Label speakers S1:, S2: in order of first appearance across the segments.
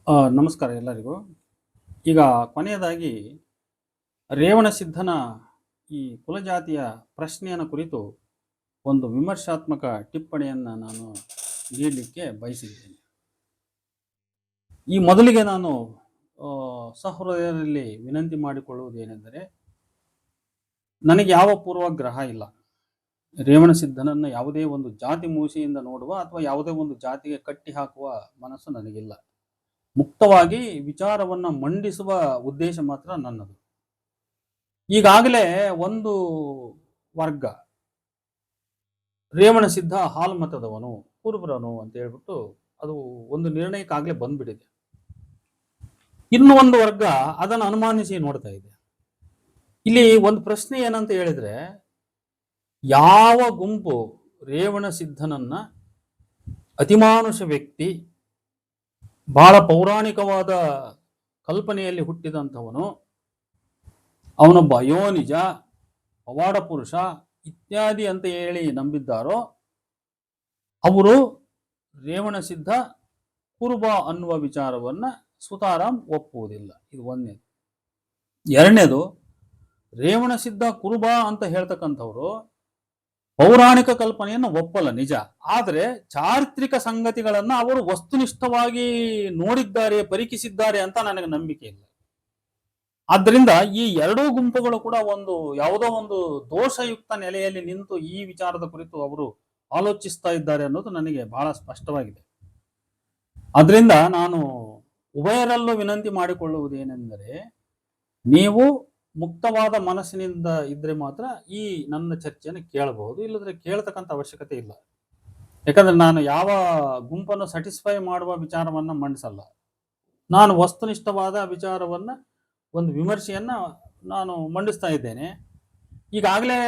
S1: ನಮಸ್ಕಾರ ಎಲ್ಲರಿಗೂ. ಈಗ ಕೊನೆಯದಾಗಿ ರೇವಣಸಿದ್ಧನ ಈ ಕುಲಜಾತಿಯ ಪ್ರಶ್ನೆಯನ್ನು ಕುರಿತು ಒಂದು ವಿಮರ್ಶಾತ್ಮಕ ಟಿಪ್ಪಣಿಯನ್ನು ನಾನು ನೀಡಲಿಕ್ಕೆ ಬಯಸಿದ್ದೇನೆ. ಈ ಮೊದಲಿಗೆ ನಾನು ಸಹೃದಯರಲ್ಲಿ ವಿನಂತಿ ಮಾಡಿಕೊಳ್ಳುವುದೇನೆಂದರೆ, ನನಗೆ ಯಾವ ಪೂರ್ವಗ್ರಹ ಇಲ್ಲ. ರೇವಣಸಿದ್ಧನನ್ನು ಯಾವುದೇ ಒಂದು ಜಾತಿ ಮೂಸೆಯಿಂದ ನೋಡುವ ಅಥವಾ ಯಾವುದೇ ಒಂದು ಜಾತಿಗೆ ಕಟ್ಟಿ ಹಾಕುವ ಮನಸ್ಸು ನನಗಿಲ್ಲ. ಮುಕ್ತವಾಗಿ ವಿಚಾರವನ್ನು ಮಂಡಿಸುವ ಉದ್ದೇಶ ಮಾತ್ರ ನನ್ನದು. ಈಗಾಗಲೇ ಒಂದು ವರ್ಗ ರೇವಣಸಿದ್ಧ ಹಾಲ್ಮತದವನು, ಕುರುಬರನು ಅಂತ ಹೇಳ್ಬಿಟ್ಟು ಅದು ಒಂದು ನಿರ್ಣಯಕ್ಕಾಗಲೇ ಬಂದ್ಬಿಟ್ಟಿದೆ. ಇನ್ನು ಒಂದು ವರ್ಗ ಅದನ್ನು ಅನುಮಾನಿಸಿ ನೋಡ್ತಾ ಇದೆ. ಇಲ್ಲಿ ಒಂದು ಪ್ರಶ್ನೆ ಏನಂತ ಹೇಳಿದ್ರೆ, ಯಾವ ಗುಂಪು ರೇವಣಸಿದ್ಧನನ್ನ ಅತಿಮಾನುಷ ವ್ಯಕ್ತಿ, ಬಹಳ ಪೌರಾಣಿಕವಾದ ಕಲ್ಪನೆಯಲ್ಲಿ ಹುಟ್ಟಿದಂಥವನು, ಅವನೊಬ್ಬ ಅಯೋನಿಜ, ಪವಾಡ ಪುರುಷ ಇತ್ಯಾದಿ ಅಂತ ಹೇಳಿ ನಂಬಿದ್ದಾರೋ ಅವರು ರೇವಣಸಿದ್ಧ ಕುರುಬ ಅನ್ನುವ ವಿಚಾರವನ್ನ ಸುತಾರಾಮ್ ಒಪ್ಪುವುದಿಲ್ಲ. ಇದು ಒಂದನೇದು. ಎರಡನೇದು, ರೇವಣಸಿದ್ಧ ಕುರುಬ ಅಂತ ಹೇಳ್ತಕ್ಕಂಥವ್ರು ಪೌರಾಣಿಕ ಕಲ್ಪನೆಯನ್ನು ಒಪ್ಪಲ್ಲ, ನಿಜ. ಆದರೆ ಚಾರಿತ್ರಿಕ ಸಂಗತಿಗಳನ್ನ ಅವರು ವಸ್ತುನಿಷ್ಠವಾಗಿ ನೋಡಿದ್ದಾರೆ, ಪರೀಕ್ಷಿಸಿದ್ದಾರೆ ಅಂತ ನನಗೆ ನಂಬಿಕೆ ಇಲ್ಲ. ಆದ್ದರಿಂದ ಈ ಎರಡೂ ಗುಂಪುಗಳು ಕೂಡ ಯಾವುದೋ ಒಂದು ದೋಷಯುಕ್ತ ನೆಲೆಯಲ್ಲಿ ನಿಂತು ಈ ವಿಚಾರದ ಕುರಿತು ಅವರು ಆಲೋಚಿಸ್ತಾ ಇದ್ದಾರೆ ಅನ್ನೋದು ನನಗೆ ಬಹಳ ಸ್ಪಷ್ಟವಾಗಿದೆ. ಅದರಿಂದ ನಾನು ಉಭಯರಲ್ಲೂ ವಿನಂತಿ ಮಾಡಿಕೊಳ್ಳುವುದೇನೆಂದರೆ, ನೀವು ಮುಕ್ತವಾದ ಮನಸ್ಸಿನಿಂದ ಇದ್ರೆ ಮಾತ್ರ ಈ ನನ್ನ ಚರ್ಚೆಯನ್ನು ಕೇಳಬಹುದು, ಇಲ್ಲದ್ರೆ ಕೇಳತಕ್ಕಂಥ ಅವಶ್ಯಕತೆ ಇಲ್ಲ. ಯಾಕಂದ್ರೆ ನಾನು ಯಾವ ಗುಂಪನ್ನು ಸ್ಯಾಟಿಸ್ಫೈ ಮಾಡುವ ವಿಚಾರವನ್ನ ಮಂಡಿಸಲ್ಲ. ನಾನು ವಸ್ತುನಿಷ್ಠವಾದ ವಿಚಾರವನ್ನ, ಒಂದು ವಿಮರ್ಶೆಯನ್ನ ನಾನು ಮಂಡಿಸ್ತಾ ಇದ್ದೇನೆ. ಈಗಾಗಲೇ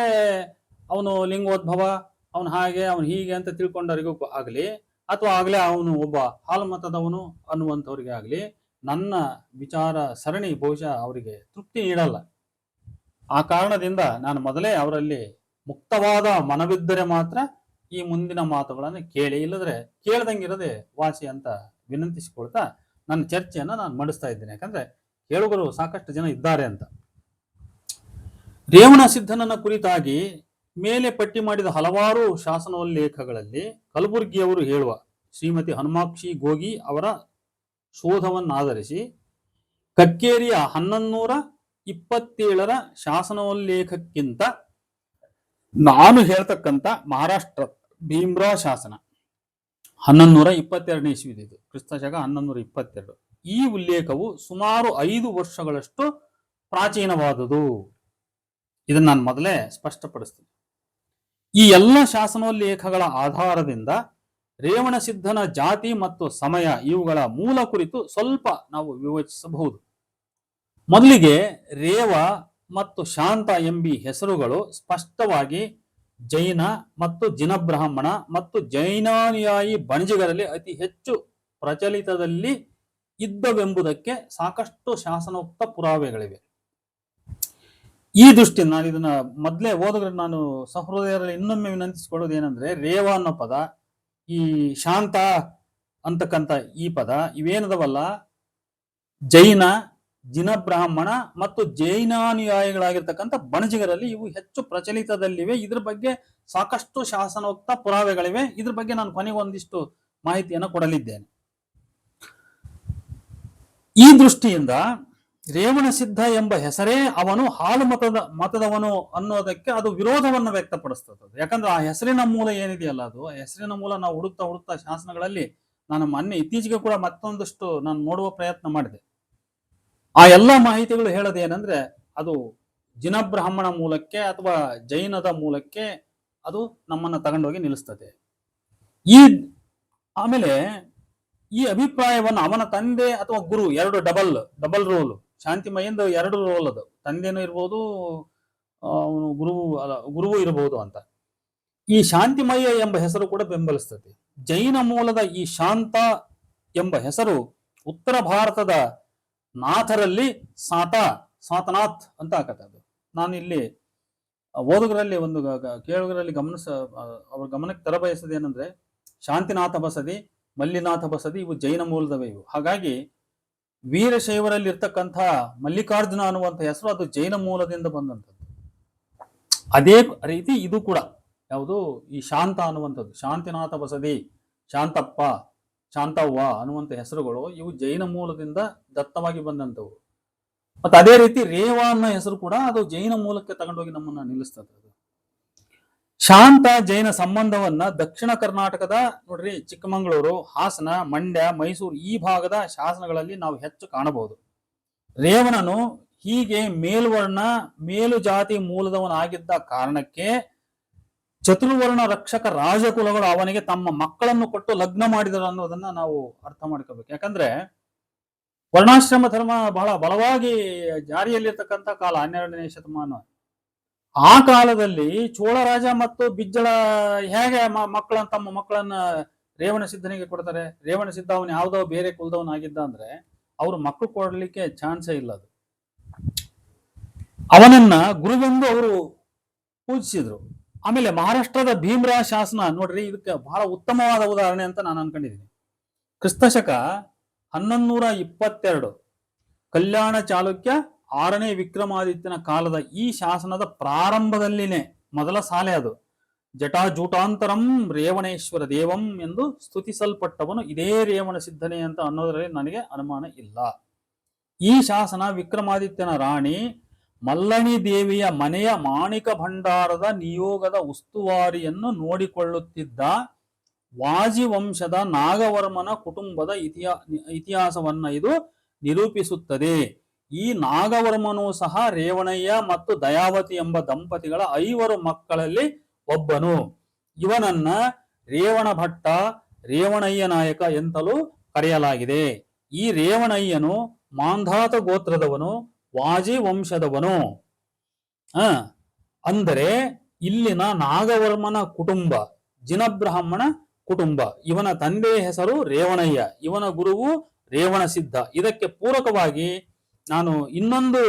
S1: ಅವನು ಲಿಂಗೋದ್ಭವ, ಅವನು ಹಾಗೆ ಅವನು ಹೀಗೆ ಅಂತ ತಿಳ್ಕೊಂಡವರಿಗೂ ಆಗಲಿ, ಅಥವಾ ಆಗಲೇ ಅವನು ಒಬ್ಬ ಹಾಲ್ಮತದವನು ಅನ್ನುವಂಥವ್ರಿಗೆ ಆಗಲಿ ನನ್ನ ವಿಚಾರ ಸರಣಿ ಬಹುಶಃ ಅವರಿಗೆ ತೃಪ್ತಿ ನೀಡಲ್ಲ. ಆ ಕಾರಣದಿಂದ ನಾನು ಮೊದಲೇ ಅವರಲ್ಲಿ ಮುಕ್ತವಾದ ಮನವಿದ್ದರೆ ಮಾತ್ರ ಈ ಮುಂದಿನ ಮಾತುಗಳನ್ನು ಕೇಳಿ, ಇಲ್ಲದ್ರೆ ಕೇಳ್ದಂಗಿರದೆ ವಾಸಿ ಅಂತ ವಿನಂತಿಸಿಕೊಳ್ತಾ ನನ್ನ ಚರ್ಚೆಯನ್ನು ನಾನು ಮಂಡಿಸ್ತಾ ಇದ್ದೇನೆ. ಯಾಕಂದ್ರೆ ಕೇಳುಗರು ಸಾಕಷ್ಟು ಜನ ಇದ್ದಾರೆ ಅಂತ. ರೇವಣಸಿದ್ಧನನ್ನ ಕುರಿತಾಗಿ ಮೇಲೆ ಪಟ್ಟಿ ಮಾಡಿದ ಹಲವಾರು ಶಾಸನೋಲ್ಲೇಖಗಳಲ್ಲಿ ಕಲಬುರ್ಗಿಯವರು ಹೇಳುವ ಶ್ರೀಮತಿ ಹನುಮಾಕ್ಷಿ ಗೋಗಿ ಅವರ ಶೋಧವನ್ನಾಧರಿಸಿ ಕಕ್ಕೇರಿಯ 1127 ಶಾಸನೋಲ್ಲೇಖಕ್ಕಿಂತ ನಾನು ಹೇಳ್ತಕ್ಕಂಥ ಮಹಾರಾಷ್ಟ್ರ ಭೀಮ್ರಾ ಶಾಸನ 1122 ಇಸ್ವಿದಿದು, ಕ್ರಿಸ್ತಶಕ 1122, ಈ ಉಲ್ಲೇಖವು ಸುಮಾರು 5 ವರ್ಷಗಳಷ್ಟು ಪ್ರಾಚೀನವಾದುದು. ಇದನ್ನು ನಾನು ಮೊದಲೇ ಸ್ಪಷ್ಟಪಡಿಸ್ತೀನಿ. ಈ ಎಲ್ಲ ಶಾಸನೋಲ್ಲೇಖಗಳ ಆಧಾರದಿಂದ ರೇವಣಸಿದ್ಧನ ಜಾತಿ ಮತ್ತು ಸಮಯ ಇವುಗಳ ಮೂಲ ಕುರಿತು ಸ್ವಲ್ಪ ನಾವು ವಿವೇಚಿಸಬಹುದು. ಮೊದಲಿಗೆ ರೇವ ಮತ್ತು ಶಾಂತ ಎಂಬಿ ಹೆಸರುಗಳು ಸ್ಪಷ್ಟವಾಗಿ ಜೈನ ಮತ್ತು ಜಿನಬ್ರಾಹ್ಮಣ ಮತ್ತು ಜೈನಾನುಯಾಯಿ ಬಣಜಿಗರಲ್ಲಿ ಅತಿ ಹೆಚ್ಚು ಪ್ರಚಲಿತದಲ್ಲಿ ಇದ್ದವೆಂಬುದಕ್ಕೆ ಸಾಕಷ್ಟು ಶಾಸನೋಕ್ತ ಪುರಾವೆಗಳಿವೆ. ಈ ದೃಷ್ಟಿಯಿಂದ ನಾನು ಇದನ್ನ ಮೊದಲೇ ಓದುಗರಿಗೆ ನಾನು ಸಹೃದಯರಲ್ಲಿ ಇನ್ನೊಮ್ಮೆ ವಿನಂತಿಸಿಕೊಳ್ಳೋದೇನೆಂದ್ರೆ, ರೇವ ಅನ್ನೋ ಪದ, ಈ ಶಾಂತ ಅಂತಕ್ಕಂಥ ಈ ಪದ ಇವೇನದವಲ್ಲ, ಜೈನ, ಜಿನಬ್ರಾಹ್ಮಣ ಮತ್ತು ಜೈನಾನುಯಾಯಿಗಳಾಗಿರ್ತಕ್ಕಂಥ ಬಣಜಿಗರಲ್ಲಿ ಇವು ಹೆಚ್ಚು ಪ್ರಚಲಿತದಲ್ಲಿವೆ. ಇದ್ರ ಬಗ್ಗೆ ಸಾಕಷ್ಟು ಶಾಸನೋಕ್ತ ಪುರಾವೆಗಳಿವೆ. ಇದ್ರ ಬಗ್ಗೆ ನಾನು ಕೊನೆಗೆ ಒಂದಿಷ್ಟು ಮಾಹಿತಿಯನ್ನು ಕೊಡಲಿದ್ದೇನೆ. ಈ ದೃಷ್ಟಿಯಿಂದ ರೇವಣಸಿದ್ಧ ಎಂಬ ಹೆಸರೇ ಅವನು ಹಾಲು ಮತದವನು ಅನ್ನೋದಕ್ಕೆ ಅದು ವಿರೋಧವನ್ನು ವ್ಯಕ್ತಪಡಿಸ್ತದೆ. ಯಾಕಂದ್ರೆ ಆ ಹೆಸರಿನ ಮೂಲ ಏನಿದೆಯಲ್ಲ, ಅದು ಹೆಸರಿನ ಮೂಲ ನಾವು ಹುಡುಕ್ತಾ ಶಾಸನಗಳಲ್ಲಿ ನಾನು ಮೊನ್ನೆ ಇತ್ತೀಚೆಗೆ ಕೂಡ ಮತ್ತೊಂದಷ್ಟು ನಾನು ನೋಡುವ ಪ್ರಯತ್ನ ಮಾಡಿದೆ. ಆ ಎಲ್ಲ ಮಾಹಿತಿಗಳು ಹೇಳೋದೇನೆಂದ್ರೆ, ಅದು ಜಿನಬ್ರಾಹ್ಮಣ ಮೂಲಕ್ಕೆ ಅಥವಾ ಜೈನದ ಮೂಲಕ್ಕೆ ಅದು ನಮ್ಮನ್ನ ತಗೊಂಡೋಗಿ ನಿಲ್ಲಿಸ್ತದೆ. ಆಮೇಲೆ ಈ ಅಭಿಪ್ರಾಯವನ್ನು ಅವನ ತಂದೆ ಅಥವಾ ಗುರು, ಎರಡು ಡಬಲ್ ರೋಲ್, ಶಾಂತಿಮಯಿಂದ 2 ರೋಲ್, ಅದು ತಂದೆನೂ ಇರ್ಬೋದು, ಅವನು ಗುರುವು ಇರಬಹುದು ಅಂತ. ಈ ಶಾಂತಿಮಯ ಎಂಬ ಹೆಸರು ಕೂಡ ಬೆಂಬಲಿಸ್ತದೆ. ಜೈನ ಮೂಲದ ಈ ಶಾಂತ ಎಂಬ ಹೆಸರು ಉತ್ತರ ಭಾರತದ ನಾಥರಲ್ಲಿ ಸಾತನಾಥ್ ಅಂತ ಆಗತ್ತದು. ನಾನು ಇಲ್ಲಿ ಓದುಗರಲ್ಲಿ ಕೇಳುಗರಲ್ಲಿ ಅವ್ರ ಗಮನಕ್ಕೆ ತರಬಯಸದೇನೆಂದ್ರೆ, ಶಾಂತಿನಾಥ ಬಸದಿ, ಮಲ್ಲಿನಾಥ ಬಸದಿ ಇವು ಜೈನ ಮೂಲದವೇ ಇವು. ಹಾಗಾಗಿ ವೀರಶೈವರಲ್ಲಿ ಇರ್ತಕ್ಕಂಥ ಮಲ್ಲಿಕಾರ್ಜುನ ಅನ್ನುವಂಥ ಹೆಸರು ಅದು ಜೈನ ಮೂಲದಿಂದ ಬಂದಂಥದ್ದು. ಅದೇ ರೀತಿ ಇದು ಕೂಡ ಯಾವುದು ಈ ಶಾಂತ ಅನ್ನುವಂಥದ್ದು, ಶಾಂತಿನಾಥ ಬಸದಿ, ಶಾಂತಪ್ಪ, ಶಾಂತವ್ವ ಅನ್ನುವಂಥ ಹೆಸರುಗಳು ಇವು ಜೈನ ಮೂಲದಿಂದ ದತ್ತವಾಗಿ ಬಂದಂಥವು. ಮತ್ತೆ ಅದೇ ರೀತಿ ರೇವ ಅನ್ನೋ ಹೆಸರು ಕೂಡ ಅದು ಜೈನ ಮೂಲಕ್ಕೆ ತಗೊಂಡೋಗಿ ನಮ್ಮನ್ನ ನಿಲ್ಲಿಸ್ತದೆ. ಅದು ಶಾಂತ ಜೈನ ಸಂಬಂಧವನ್ನ ದಕ್ಷಿಣ ಕರ್ನಾಟಕದ ನೋಡ್ರಿ ಚಿಕ್ಕಮಗಳೂರು, ಹಾಸನ, ಮಂಡ್ಯ, ಮೈಸೂರು ಈ ಭಾಗದ ಶಾಸನಗಳಲ್ಲಿ ನಾವು ಹೆಚ್ಚು ಕಾಣಬಹುದು. ರೇವಣನು ಹೀಗೆ ಮೇಲ್ವರ್ಣ ಮೇಲು ಜಾತಿ ಮೂಲದವನಾಗಿದ್ದ ಕಾರಣಕ್ಕೆ ಚತುರ್ವರ್ಣ ರಕ್ಷಕ ರಾಜಕುಲಗಳು ಅವನಿಗೆ ತಮ್ಮ ಮಕ್ಕಳನ್ನು ಕೊಟ್ಟು ಲಗ್ನ ಮಾಡಿದರು ಅನ್ನೋದನ್ನ ನಾವು ಅರ್ಥ ಮಾಡ್ಕೋಬೇಕು. ಯಾಕಂದ್ರೆ ವರ್ಣಾಶ್ರಮ ಧರ್ಮ ಬಹಳ ಬಲವಾಗಿ ಜಾರಿಯಲ್ಲಿರ್ತಕ್ಕಂಥ ಕಾಲ 12ನೇ ಶತಮಾನ. ಆ ಕಾಲದಲ್ಲಿ ಚೋಳ ರಾಜ ಮತ್ತು ಬಿಜ್ಜಳ ಹೇಗೆ ತಮ್ಮ ಮಕ್ಕಳನ್ನ ರೇವಣ ಸಿದ್ಧನಿಗೆ ಕೊಡ್ತಾರೆ? ರೇವಣ ಸಿದ್ಧ ಅವನು ಯಾವುದೋ ಬೇರೆ ಕುಲದವನಾಗಿದ್ದ ಅಂದ್ರೆ ಅವ್ರು ಮಕ್ಕಳು ಕೊಡ್ಲಿಕ್ಕೆ ಚಾನ್ಸೇ ಇಲ್ಲ. ಅದು ಅವನನ್ನ ಗುರುವೆಂದು ಅವರು ಪೂಜಿಸಿದ್ರು. ಆಮೇಲೆ ಮಹಾರಾಷ್ಟ್ರದ ಭೀಮ್ರಾ ಶಾಸನ ನೋಡ್ರಿ, ಇದಕ್ಕೆ ಬಹಳ ಉತ್ತಮವಾದ ಉದಾಹರಣೆ ಅಂತ ನಾನು ಅನ್ಕೊಂಡಿದ್ದೀನಿ. ಕ್ರಿಸ್ತಶಕ 1122 ಕಲ್ಯಾಣ ಚಾಲುಕ್ಯ 6ನೇ ವಿಕ್ರಮಾದಿತ್ಯನ ಕಾಲದ ಈ ಶಾಸನದ ಪ್ರಾರಂಭದಲ್ಲಿನೇ ಮೊದಲ ಸಾಲೆ ಅದು. ಜಟಾಜೂಟಾಂತರಂ ರೇವಣೇಶ್ವರ ದೇವಂ ಎಂದು ಸ್ತುತಿಸಲ್ಪಟ್ಟವನು ಇದೇ ರೇವಣ ಸಿದ್ಧನೇ ಅಂತ ಅನ್ನೋದರಲ್ಲಿ ನನಗೆ ಅನುಮಾನ ಇಲ್ಲ. ಈ ಶಾಸನ ವಿಕ್ರಮಾದಿತ್ಯನ ರಾಣಿ ಮಲ್ಲಣಿ ದೇವಿಯ ಮನೆಯ ಮಾಣಿಕ ಭಂಡಾರದ ನಿಯೋಗದ ಉಸ್ತುವಾರಿಯನ್ನು ನೋಡಿಕೊಳ್ಳುತ್ತಿದ್ದ ವಾಜಿವಂಶದ ನಾಗವರ್ಮನ ಕುಟುಂಬದ ಇತಿಹಾಸವನ್ನ ಇದು ನಿರೂಪಿಸುತ್ತದೆ. ಈ ನಾಗವರ್ಮನು ಸಹ ರೇವಣಯ್ಯ ಮತ್ತು ದಯಾವತಿ ಎಂಬ ದಂಪತಿಗಳ 5 ಮಕ್ಕಳಲ್ಲಿ ಒಬ್ಬನು. ಇವನನ್ನ ರೇವಣ ಭಟ್ಟ, ರೇವಣಯ್ಯ ನಾಯಕ ಎಂತಲೂ ಕರೆಯಲಾಗಿದೆ. ಈ ರೇವಣಯ್ಯನು ಮಾಂಧಾತ ಗೋತ್ರದವನು, ವಾಜಿ ವಂಶದವನು. ಅಂದರೆ ಇಲ್ಲಿನ ನಾಗವರ್ಮನ ಕುಟುಂಬ ಜಿನಬ್ರಾಹ್ಮಣ ಕುಟುಂಬ. ಇವನ ತಂದೆಯ ಹೆಸರು ರೇವಣಯ್ಯ, ಇವನ ಗುರುವು ರೇವಣ ಸಿದ್ಧ. ಇದಕ್ಕೆ ಪೂರಕವಾಗಿ ನಾನು ಇನ್ನೊಂದು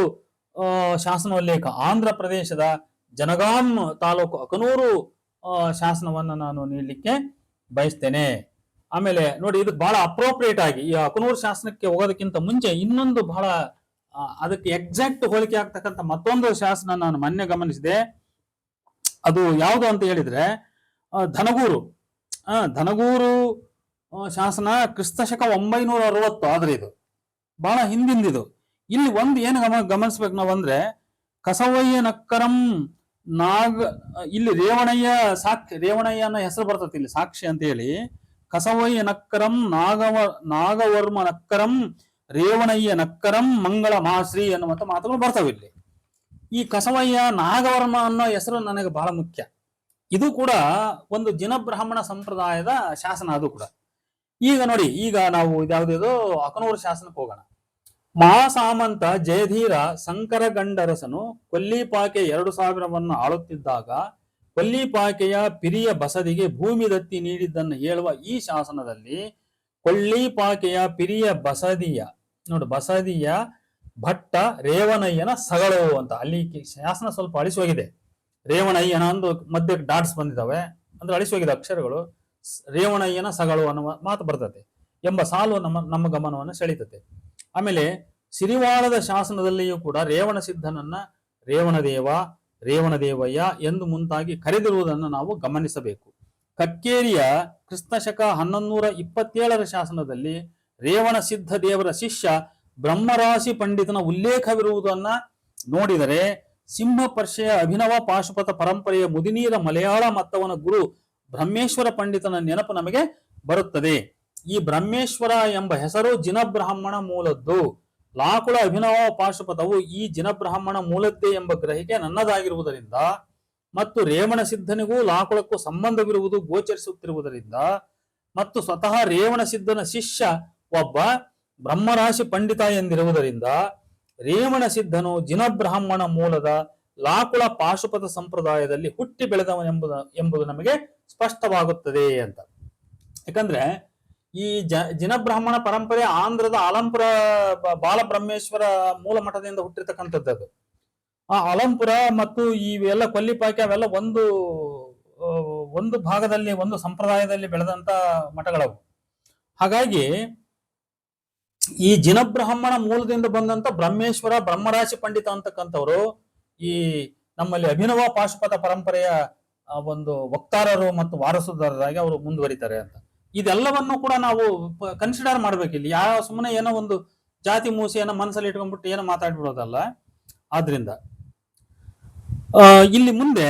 S1: ಶಾಸನೋಲ್ಲೇಖ, ಆಂಧ್ರ ಪ್ರದೇಶದ ಜನಗಾಂ ತಾಲೂಕು ಅಕನೂರು ಶಾಸನವನ್ನು ನಾನು ನೀಡಲಿಕ್ಕೆ ಬಯಸ್ತೇನೆ. ಆಮೇಲೆ ನೋಡಿ, ಇದು ಬಹಳ ಅಪ್ರೋಪ್ರಿಯೇಟ್ ಆಗಿ ಈ ಅಕನೂರು ಶಾಸನಕ್ಕೆ ಹೋಗೋದಕ್ಕಿಂತ ಮುಂಚೆ ಇನ್ನೊಂದು ಬಹಳ ಅದಕ್ಕೆ ಎಕ್ಸಾಕ್ಟ್ ಹೋಲಿಕೆ ಆಗ್ತಕ್ಕಂಥ ಮತ್ತೊಂದು ಶಾಸನ ನಾನು ಮೊನ್ನೆ ಗಮನಿಸಿದೆ. ಅದು ಯಾವುದು ಅಂತ ಹೇಳಿದ್ರೆ ಧನಗೂರು. ಧನಗೂರು ಶಾಸನ ಕ್ರಿಸ್ತಶಕ 960. ಆದ್ರೆ ಇದು ಬಹಳ ಹಿಂದಿಂದಿದು. ಇಲ್ಲಿ ಒಂದು ಏನು ಗಮನಿಸ್ಬೇಕು ನಾವಂದ್ರೆ, ಕಸವಯ್ಯ ನಕ್ಕರಂ ಇಲ್ಲಿ ರೇವಣಯ್ಯ ರೇವಣಯ್ಯ ಅನ್ನೋ ಹೆಸರು ಬರ್ತದೆ ಇಲ್ಲಿ ಸಾಕ್ಷಿ ಅಂತ ಹೇಳಿ. ಕಸವಯ್ಯ ನಕ್ಕರಂ ನಾಗವರ್ಮ ನಕ್ಕರಂ ರೇವಣಯ್ಯ ನಕ್ಕರಂ ಮಂಗಳ ಮಾಶ್ರೀ ಅನ್ನುವಂಥ ಮಾತುಗಳು ಬರ್ತವೆ ಇಲ್ಲಿ. ಈ ಕಸವಯ್ಯ ನಾಗವರ್ಮ ಅನ್ನೋ ಹೆಸರು ನನಗೆ ಬಹಳ ಮುಖ್ಯ. ಇದು ಕೂಡ ಒಂದು ಜಿನಬ್ರಾಹ್ಮಣ ಸಂಪ್ರದಾಯದ ಶಾಸನ. ಅದು ಕೂಡ ಈಗ ನೋಡಿ, ಈಗ ನಾವು ಇದ್ಯಾವುದೇದು ಅಕನೂರು ಶಾಸನಕ್ಕೆ ಹೋಗೋಣ. ಮಹಾಸಾಮಂತ ಜಯಧೀರ ಸಂಕರಗಂಡರಸನು ಕೊಲ್ಲಿಪಾಕೆ 2000 ಆಳುತ್ತಿದ್ದಾಗ ಕೊಲ್ಲಿಪಾಕೆಯ ಪಿರಿಯ ಬಸದಿಗೆ ಭೂಮಿ ದತ್ತಿ ನೀಡಿದ್ದನ್ನು ಹೇಳುವ ಈ ಶಾಸನದಲ್ಲಿ ಕೊಳ್ಳಿಪಾಕೆಯ ಪಿರಿಯ ಬಸದಿಯ ಭಟ್ಟ ರೇವಣಯ್ಯನ ಸಗಳು ಅಂತ ಅಲ್ಲಿ ಶಾಸನ ಸ್ವಲ್ಪ ಅಳಿಸೋಗಿದೆ. ರೇವಣಯ್ಯನ ಅಂದು ಮಧ್ಯಕ್ಕೆ ಡಾಟ್ಸ್ ಬಂದಿದ್ದಾವೆ, ಅಂದ್ರೆ ಅಳಿಸೋಗಿದೆ ಅಕ್ಷರಗಳು. ರೇವಣಯ್ಯನ ಸಗಳು ಅನ್ನುವ ಮಾತು ಬರ್ತದೆ ಎಂಬ ಸಾಲು ನಮ್ಮ ಗಮನವನ್ನು ಸೆಳೀತದೆ. ಆಮೇಲೆ ಸಿರಿವಾಳದ ಶಾಸನದಲ್ಲಿಯೂ ಕೂಡ ರೇವಣ ಸಿದ್ಧನನ್ನ ರೇವಣದೇವಯ್ಯ ಎಂದು ಮುಂತಾಗಿ ಕರೆದಿರುವುದನ್ನು ನಾವು ಗಮನಿಸಬೇಕು. ಕಕ್ಕೇರಿಯ ಕ್ರಿಸ್ತಶಕ 1127 ಶಾಸನದಲ್ಲಿ ರೇವಣ ಸಿದ್ಧ ದೇವರ ಶಿಷ್ಯ ಬ್ರಹ್ಮರಾಶಿ ಪಂಡಿತನ ಉಲ್ಲೇಖವಿರುವುದನ್ನ ನೋಡಿದರೆ ಸಿಂಹಪರ್ಷೆಯ ಅಭಿನವ ಪಾಶುಪತ ಪರಂಪರೆಯ ಮುದಿನೀರ ಮಲಯಾಳ ಮತ್ತವನ ಗುರು ಬ್ರಹ್ಮೇಶ್ವರ ಪಂಡಿತನ ನೆನಪು ನಮಗೆ ಬರುತ್ತದೆ. ಈ ಬ್ರಹ್ಮೇಶ್ವರ ಎಂಬ ಹೆಸರು ಜಿನಬ್ರಾಹ್ಮಣ ಮೂಲದ್ದು. ಲಾಕುಳ ಅಭಿನವ ಪಾಶುಪತವು ಈ ಜಿನಬ್ರಾಹ್ಮಣ ಮೂಲದ್ದೇ ಎಂಬ ಗ್ರಹಿಕೆ ನನ್ನದಾಗಿರುವುದರಿಂದ ಮತ್ತು ರೇವಣ ಸಿದ್ಧನಿಗೂ ಲಾಕುಳಕ್ಕೂ ಸಂಬಂಧವಿರುವುದು ಗೋಚರಿಸುತ್ತಿರುವುದರಿಂದ ಮತ್ತು ಸ್ವತಃ ರೇವಣ ಸಿದ್ಧನ ಶಿಷ್ಯ ಒಬ್ಬ ಬ್ರಹ್ಮರಾಶಿ ಪಂಡಿತ ಎಂದಿರುವುದರಿಂದ ರೇವಣ ಸಿದ್ಧನು ಜಿನಬ್ರಾಹ್ಮಣ ಮೂಲದ ಲಾಕುಳ ಪಾಶುಪತ ಸಂಪ್ರದಾಯದಲ್ಲಿ ಹುಟ್ಟಿ ಬೆಳೆದವನೆಂಬುದು ನಮಗೆ ಸ್ಪಷ್ಟವಾಗುತ್ತದೆ ಅಂತ. ಯಾಕಂದ್ರೆ ಈ ಜಿನಬ್ರಾಹ್ಮಣ ಪರಂಪರೆ ಆಂಧ್ರದ ಆಲಂಪುರ ಬಾಲಬ್ರಹ್ಮೇಶ್ವರ ಮೂಲ ಮಠದಿಂದ ಹುಟ್ಟಿರ್ತಕ್ಕಂಥದ್ದು. ಆ ಅಲಂಪುರ ಮತ್ತು ಇವೆಲ್ಲ ಕೊಲ್ಲಿಪಾಕೆ ಅವೆಲ್ಲ ಒಂದು ಭಾಗದಲ್ಲಿ ಒಂದು ಸಂಪ್ರದಾಯದಲ್ಲಿ ಬೆಳೆದಂತ ಮಠಗಳವು. ಹಾಗಾಗಿ ಈ ಜಿನಬ್ರಹ್ಮಣ ಮೂಲದಿಂದ ಬಂದಂತ ಬ್ರಹ್ಮೇಶ್ವರ ಬ್ರಹ್ಮರಾಶಿ ಪಂಡಿತ ಅಂತಕ್ಕಂಥವ್ರು ಈ ನಮ್ಮಲ್ಲಿ ಅಭಿನವ ಪಾಶುಪತ ಪರಂಪರೆಯ ಒಂದು ವಕ್ತಾರರು ಮತ್ತು ವಾರಸುದಾರರಾಗಿ ಅವರು ಮುಂದುವರಿತಾರೆ ಅಂತ. ಇದೆಲ್ಲವನ್ನು ಕೂಡ ನಾವು ಕನ್ಸಿಡರ್ ಮಾಡ್ಬೇಕಿಲ್ಲ. ಯಾವ ಸುಮ್ಮನೆ ಏನೋ ಒಂದು ಜಾತಿ ಮೂಸೆಯನ್ನ ಮನಸ್ಸಲ್ಲಿ ಇಟ್ಕೊಂಡ್ಬಿಟ್ಟು ಏನೋ ಮಾತಾಡ್ಬಿಡೋದಲ್ಲ. ಆದ್ರಿಂದ ಇಲ್ಲಿ ಮುಂದೆ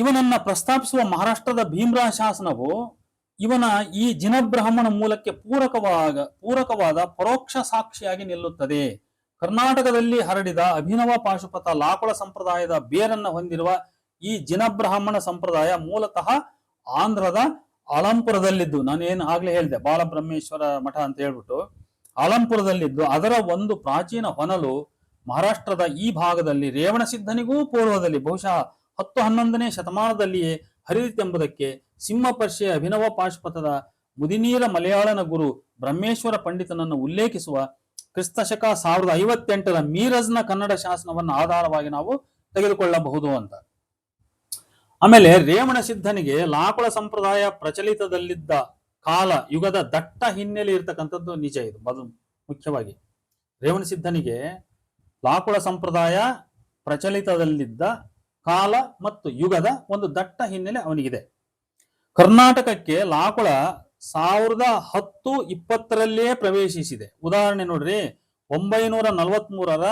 S1: ಇವನನ್ನ ಪ್ರಸ್ತಾಪಿಸುವ ಮಹಾರಾಷ್ಟ್ರದ ಭೀಮ್ರಾ ಶಾಸನವು ಇವನ ಈ ಜಿನಬ್ರಾಹ್ಮಣ ಮೂಲಕ್ಕೆ ಪೂರಕವಾದ ಪರೋಕ್ಷ ಸಾಕ್ಷಿಯಾಗಿ ನಿಲ್ಲುತ್ತದೆ. ಕರ್ನಾಟಕದಲ್ಲಿ ಹರಡಿದ ಅಭಿನವ ಪಾಶುಪತ ಲಾಕುಳ ಸಂಪ್ರದಾಯದ ಬೇರನ್ನ ಹೊಂದಿರುವ ಈ ಜಿನಬ್ರಾಹ್ಮಣ ಸಂಪ್ರದಾಯ ಮೂಲತಃ ಆಂಧ್ರದ ಆಲಂಪುರದಲ್ಲಿದ್ದು, ನಾನೇನು ಆಗ್ಲೇ ಹೇಳಿದೆ ಬಾಲಬ್ರಹ್ಮೇಶ್ವರ ಮಠ ಅಂತ ಹೇಳ್ಬಿಟ್ಟು, ಆಲಂಪುರದಲ್ಲಿದ್ದು ಅದರ ಒಂದು ಪ್ರಾಚೀನ ಹೊನಲು ಮಹಾರಾಷ್ಟ್ರದ ಈ ಭಾಗದಲ್ಲಿ ರೇವಣಸಿದ್ಧನಿಗೂ ಪೂರ್ವದಲ್ಲಿ ಬಹುಶಃ 10-11ನೇ ಶತಮಾನದಲ್ಲಿಯೇ ಹರಿದಿತೆಂಬುದಕ್ಕೆ ಸಿಂಹಪರ್ಷಿಯ ಅಭಿನವ ಪಾಶುಪತದ ಮುದಿನೀರ ಮಲಯಾಳನ ಗುರು ಬ್ರಹ್ಮೇಶ್ವರ ಪಂಡಿತನನ್ನು ಉಲ್ಲೇಖಿಸುವ ಕ್ರಿಸ್ತಶಕ 1058ರ ಮೀರಜ್ನ ಕನ್ನಡ ಶಾಸನವನ್ನು ಆಧಾರವಾಗಿ ನಾವು ತೆಗೆದುಕೊಳ್ಳಬಹುದು ಅಂತ. ಆಮೇಲೆ ರೇವಣ ಸಿದ್ಧನಿಗೆ ಲಾಕುಳ ಸಂಪ್ರದಾಯ ಪ್ರಚಲಿತದಲ್ಲಿದ್ದ ಕಾಲ ಯುಗದ ದಟ್ಟ ಹಿನ್ನೆಲೆ ಇರತಕ್ಕಂಥದ್ದು ನಿಜ. ಇದು ಮೊದಲು ಮುಖ್ಯವಾಗಿ ರೇವಣ ಸಿದ್ಧನಿಗೆ ಲಾಕುಳ ಸಂಪ್ರದಾಯ ಪ್ರಚಲಿತದಲ್ಲಿದ್ದ ಕಾಲ ಮತ್ತು ಯುಗದ ಒಂದು ದಟ್ಟ ಹಿನ್ನೆಲೆ ಅವನಿಗಿದೆ. ಕರ್ನಾಟಕಕ್ಕೆ ಲಾಕುಳ 1010-20ರಲ್ಲೇ ಪ್ರವೇಶಿಸಿದೆ. ಉದಾಹರಣೆ ನೋಡ್ರಿ, 943ರ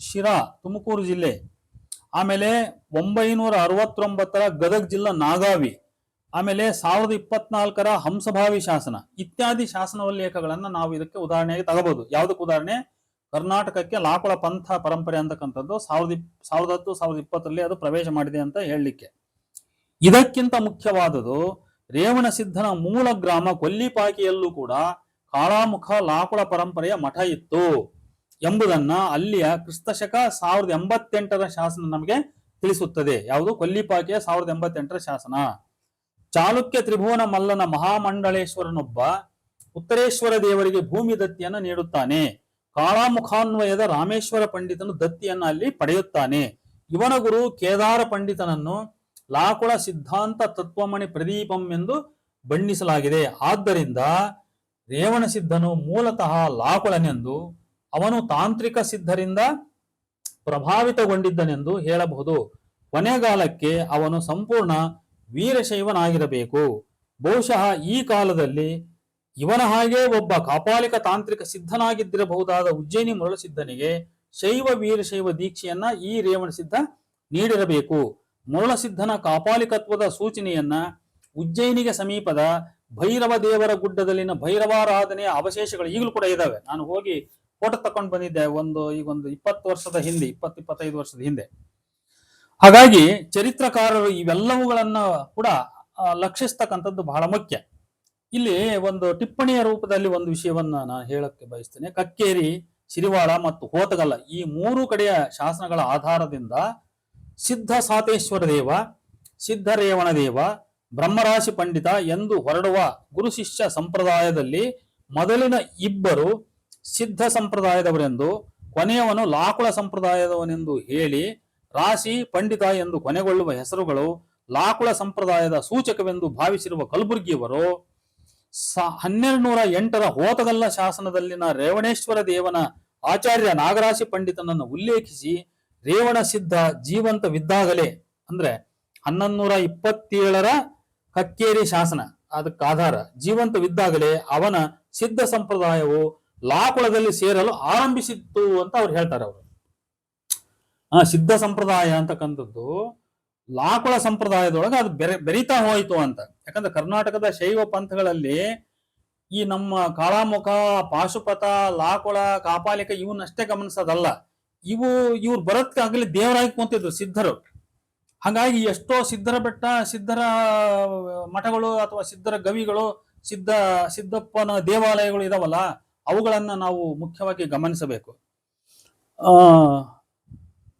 S1: ಶಿರಾ ತುಮಕೂರು ಜಿಲ್ಲೆ, ಆಮೇಲೆ 969ರ ಗದಗ ಜಿಲ್ಲಾ ನಾಗಾವಿ, ಆಮೇಲೆ 1024ರ ಹಂಸಭಾವಿ ಶಾಸನ ಇತ್ಯಾದಿ ಶಾಸನೋಲ್ಲೇಖಗಳನ್ನ ನಾವು ಇದಕ್ಕೆ ಉದಾಹರಣೆಯಾಗಿ ತಗೋಬಹುದು. ಯಾವುದಕ್ಕೆ ಉದಾಹರಣೆ? ಕರ್ನಾಟಕಕ್ಕೆ ಲಾಕುಳ ಪಂಥ ಪರಂಪರೆ ಅಂತಕ್ಕಂಥದ್ದು 1010-1020ರಲ್ಲಿ ಅದು ಪ್ರವೇಶ ಮಾಡಿದೆ ಅಂತ ಹೇಳಲಿಕ್ಕೆ. ಇದಕ್ಕಿಂತ ಮುಖ್ಯವಾದುದು ರೇವಣ ಸಿದ್ಧನ ಮೂಲ ಗ್ರಾಮ ಕೊಲ್ಲಿಪಾಕಿಯಲ್ಲೂ ಕೂಡ ಕಾಳಾಮುಖ ಲಾಕುಳ ಪರಂಪರೆಯ ಮಠ ಇತ್ತು ಎಂಬುದನ್ನ ಅಲ್ಲಿಯ ಕ್ರಿಸ್ತಶಕ 1088ರ ಶಾಸನ ನಮಗೆ ತಿಳಿಸುತ್ತದೆ. ಯಾವುದು? ಕೊಲ್ಲಿಪಾಕಿಯ 1088ರ ಶಾಸನ. ಚಾಲುಕ್ಯ ತ್ರಿಭುವನ ಮಲ್ಲನ ಮಹಾಮಂಡಳೇಶ್ವರನೊಬ್ಬ ಉತ್ತರೇಶ್ವರ ದೇವರಿಗೆ ಭೂಮಿ ದತ್ತಿಯನ್ನು ನೀಡುತ್ತಾನೆ. ಕಾಳಾಮುಖಾನ್ವಯದ ರಾಮೇಶ್ವರ ಪಂಡಿತನು ದತ್ತಿಯನ್ನು ಅಲ್ಲಿ ಪಡೆಯುತ್ತಾನೆ. ಇವನ ಗುರು ಕೇದಾರ ಪಂಡಿತನನ್ನು ಲಾಕುಳ ಸಿದ್ಧಾಂತ ತತ್ವಮಣಿ ಪ್ರದೀಪಂ ಎಂದು ಬಣ್ಣಿಸಲಾಗಿದೆ. ಆದ್ದರಿಂದ ರೇವಣ ಸಿದ್ಧನು ಮೂಲತಃ ಲಾಕುಳನೆಂದು, ಅವನು ತಾಂತ್ರಿಕ ಸಿದ್ಧರಿಂದ ಪ್ರಭಾವಿತಗೊಂಡಿದ್ದನೆಂದು ಹೇಳಬಹುದು. ಕೊನೆಗಾಲಕ್ಕೆ ಅವನು ಸಂಪೂರ್ಣ ವೀರಶೈವನಾಗಿರಬೇಕು. ಬಹುಶಃ ಈ ಕಾಲದಲ್ಲಿ ಇವನ ಹಾಗೆ ಒಬ್ಬ ಕಾಪಾಲಿಕ ತಾಂತ್ರಿಕ ಸಿದ್ಧನಾಗಿದ್ದಿರಬಹುದಾದ ಉಜ್ಜಯಿನಿ ಮರುಳಸಿದ್ಧನಿಗೆ ಶೈವ ವೀರಶೈವ ದೀಕ್ಷೆಯನ್ನ ಈ ರೇವಣ ಸಿದ್ಧ ನೀಡಿರಬೇಕು. ಮರುಳಸಿದ್ಧನ ಕಾಪಾಲಿಕತ್ವದ ಸೂಚನೆಯನ್ನ ಉಜ್ಜಯಿನಿಗೆ ಸಮೀಪದ ಭೈರವ ದೇವರ ಗುಡ್ಡದಲ್ಲಿನ ಭೈರವಾರಾಧನೆಯ ಅವಶೇಷಗಳು ಈಗಲೂ ಕೂಡ ಇದಾವೆ. ನಾನು ಹೋಗಿ ಫೋಟೋ ತಕೊಂಡು ಬಂದಿದ್ದೆ ಈಗ ಒಂದು 20 ವರ್ಷದ ಹಿಂದೆ, 20-25 ವರ್ಷದ ಹಿಂದೆ. ಹಾಗಾಗಿ ಚರಿತ್ರಕಾರರು ಇವೆಲ್ಲವುಗಳನ್ನ ಕೂಡ ಲಕ್ಷಿಸ್ತಕ್ಕಂಥದ್ದು ಬಹಳ ಮುಖ್ಯ. ಇಲ್ಲಿ ಒಂದು ಟಿಪ್ಪಣಿಯ ರೂಪದಲ್ಲಿ ಒಂದು ವಿಷಯವನ್ನ ನಾನು ಹೇಳಕ್ಕೆ ಬಯಸ್ತೇನೆ. ಕಕ್ಕೇರಿ, ಸಿರಿವಾಳ ಮತ್ತು ಹೋತಗಲ್ಲ ಈ 3 ಕಡೆಯ ಶಾಸನಗಳ ಆಧಾರದಿಂದ ಸಿದ್ಧ ಸಾತೇಶ್ವರ ದೇವ, ಸಿದ್ಧರೇವಣ ದೇವ, ಬ್ರಹ್ಮರಾಶಿ ಪಂಡಿತ ಎಂದು ಹೊರಡುವ ಗುರು ಶಿಷ್ಯ ಸಂಪ್ರದಾಯದಲ್ಲಿ ಮೊದಲಿನ ಇಬ್ಬರು ಸಿದ್ಧ ಸಂಪ್ರದಾಯದವರೆಂದು, ಕೊನೆಯವನು ಲಾಕುಳ ಸಂಪ್ರದಾಯದವನೆಂದು ಹೇಳಿ ರಾಶಿ ಪಂಡಿತ ಎಂದು ಕೊನೆಗೊಳ್ಳುವ ಹೆಸರುಗಳು ಲಾಕುಳ ಸಂಪ್ರದಾಯದ ಸೂಚಕವೆಂದು ಭಾವಿಸಿರುವ ಕಲಬುರ್ಗಿಯವರು 1208ರ ಹೋತಗಲ್ಲ ಶಾಸನದಲ್ಲಿನ ರೇವಣೇಶ್ವರ ದೇವನ ಆಚಾರ್ಯ ನಾಗರಾಶಿ ಪಂಡಿತನನ್ನು ಉಲ್ಲೇಖಿಸಿ ರೇವಣ ಸಿದ್ಧ ಜೀವಂತವಿದ್ದಾಗಲೇ, ಅಂದ್ರೆ 1127ರ ಕಕ್ಕೇರಿ ಶಾಸನ ಅದಕ್ಕೆ ಆಧಾರ, ಜೀವಂತವಿದ್ದಾಗಲೇ ಅವನ ಸಿದ್ಧ ಸಂಪ್ರದಾಯವು ಲಾಕುಳದಲ್ಲಿ ಸೇರಲು ಆರಂಭಿಸಿತ್ತು ಅಂತ ಅವ್ರು ಹೇಳ್ತಾರೆ. ಅವರು ಸಿದ್ಧ ಸಂಪ್ರದಾಯ ಅಂತಕ್ಕಂಥದ್ದು ಲಾಕುಳ ಸಂಪ್ರದಾಯದೊಳಗೆ ಅದು ಬೆರೀತಾ ಹೋಯಿತು ಅಂತ. ಯಾಕಂದ್ರೆ ಕರ್ನಾಟಕದ ಶೈವ ಪಂಥಗಳಲ್ಲಿ ಈ ನಮ್ಮ ಕಾಳಾಮುಖ, ಪಾಶುಪತ, ಲಾಕುಳ, ಕಾಪಾಲಿಕ ಇವನ್ನಷ್ಟೇ ಗಮನಿಸೋದಲ್ಲ, ಇವ್ರು ಬರೋದಕ್ಕಾಗಲಿ ದೇವರಾಗಿ ಕುಂತಿದ್ರು ಸಿದ್ಧರು. ಹಾಗಾಗಿ ಎಷ್ಟೋ ಸಿದ್ಧರ ಬೆಟ್ಟ, ಸಿದ್ಧರ ಮಠಗಳು ಅಥವಾ ಸಿದ್ಧರ ಗವಿಗಳು, ಸಿದ್ದಪ್ಪನ ದೇವಾಲಯಗಳು ಇದಾವಲ್ಲ, ಅವುಗಳನ್ನ ನಾವು ಮುಖ್ಯವಾಗಿ ಗಮನಿಸಬೇಕು.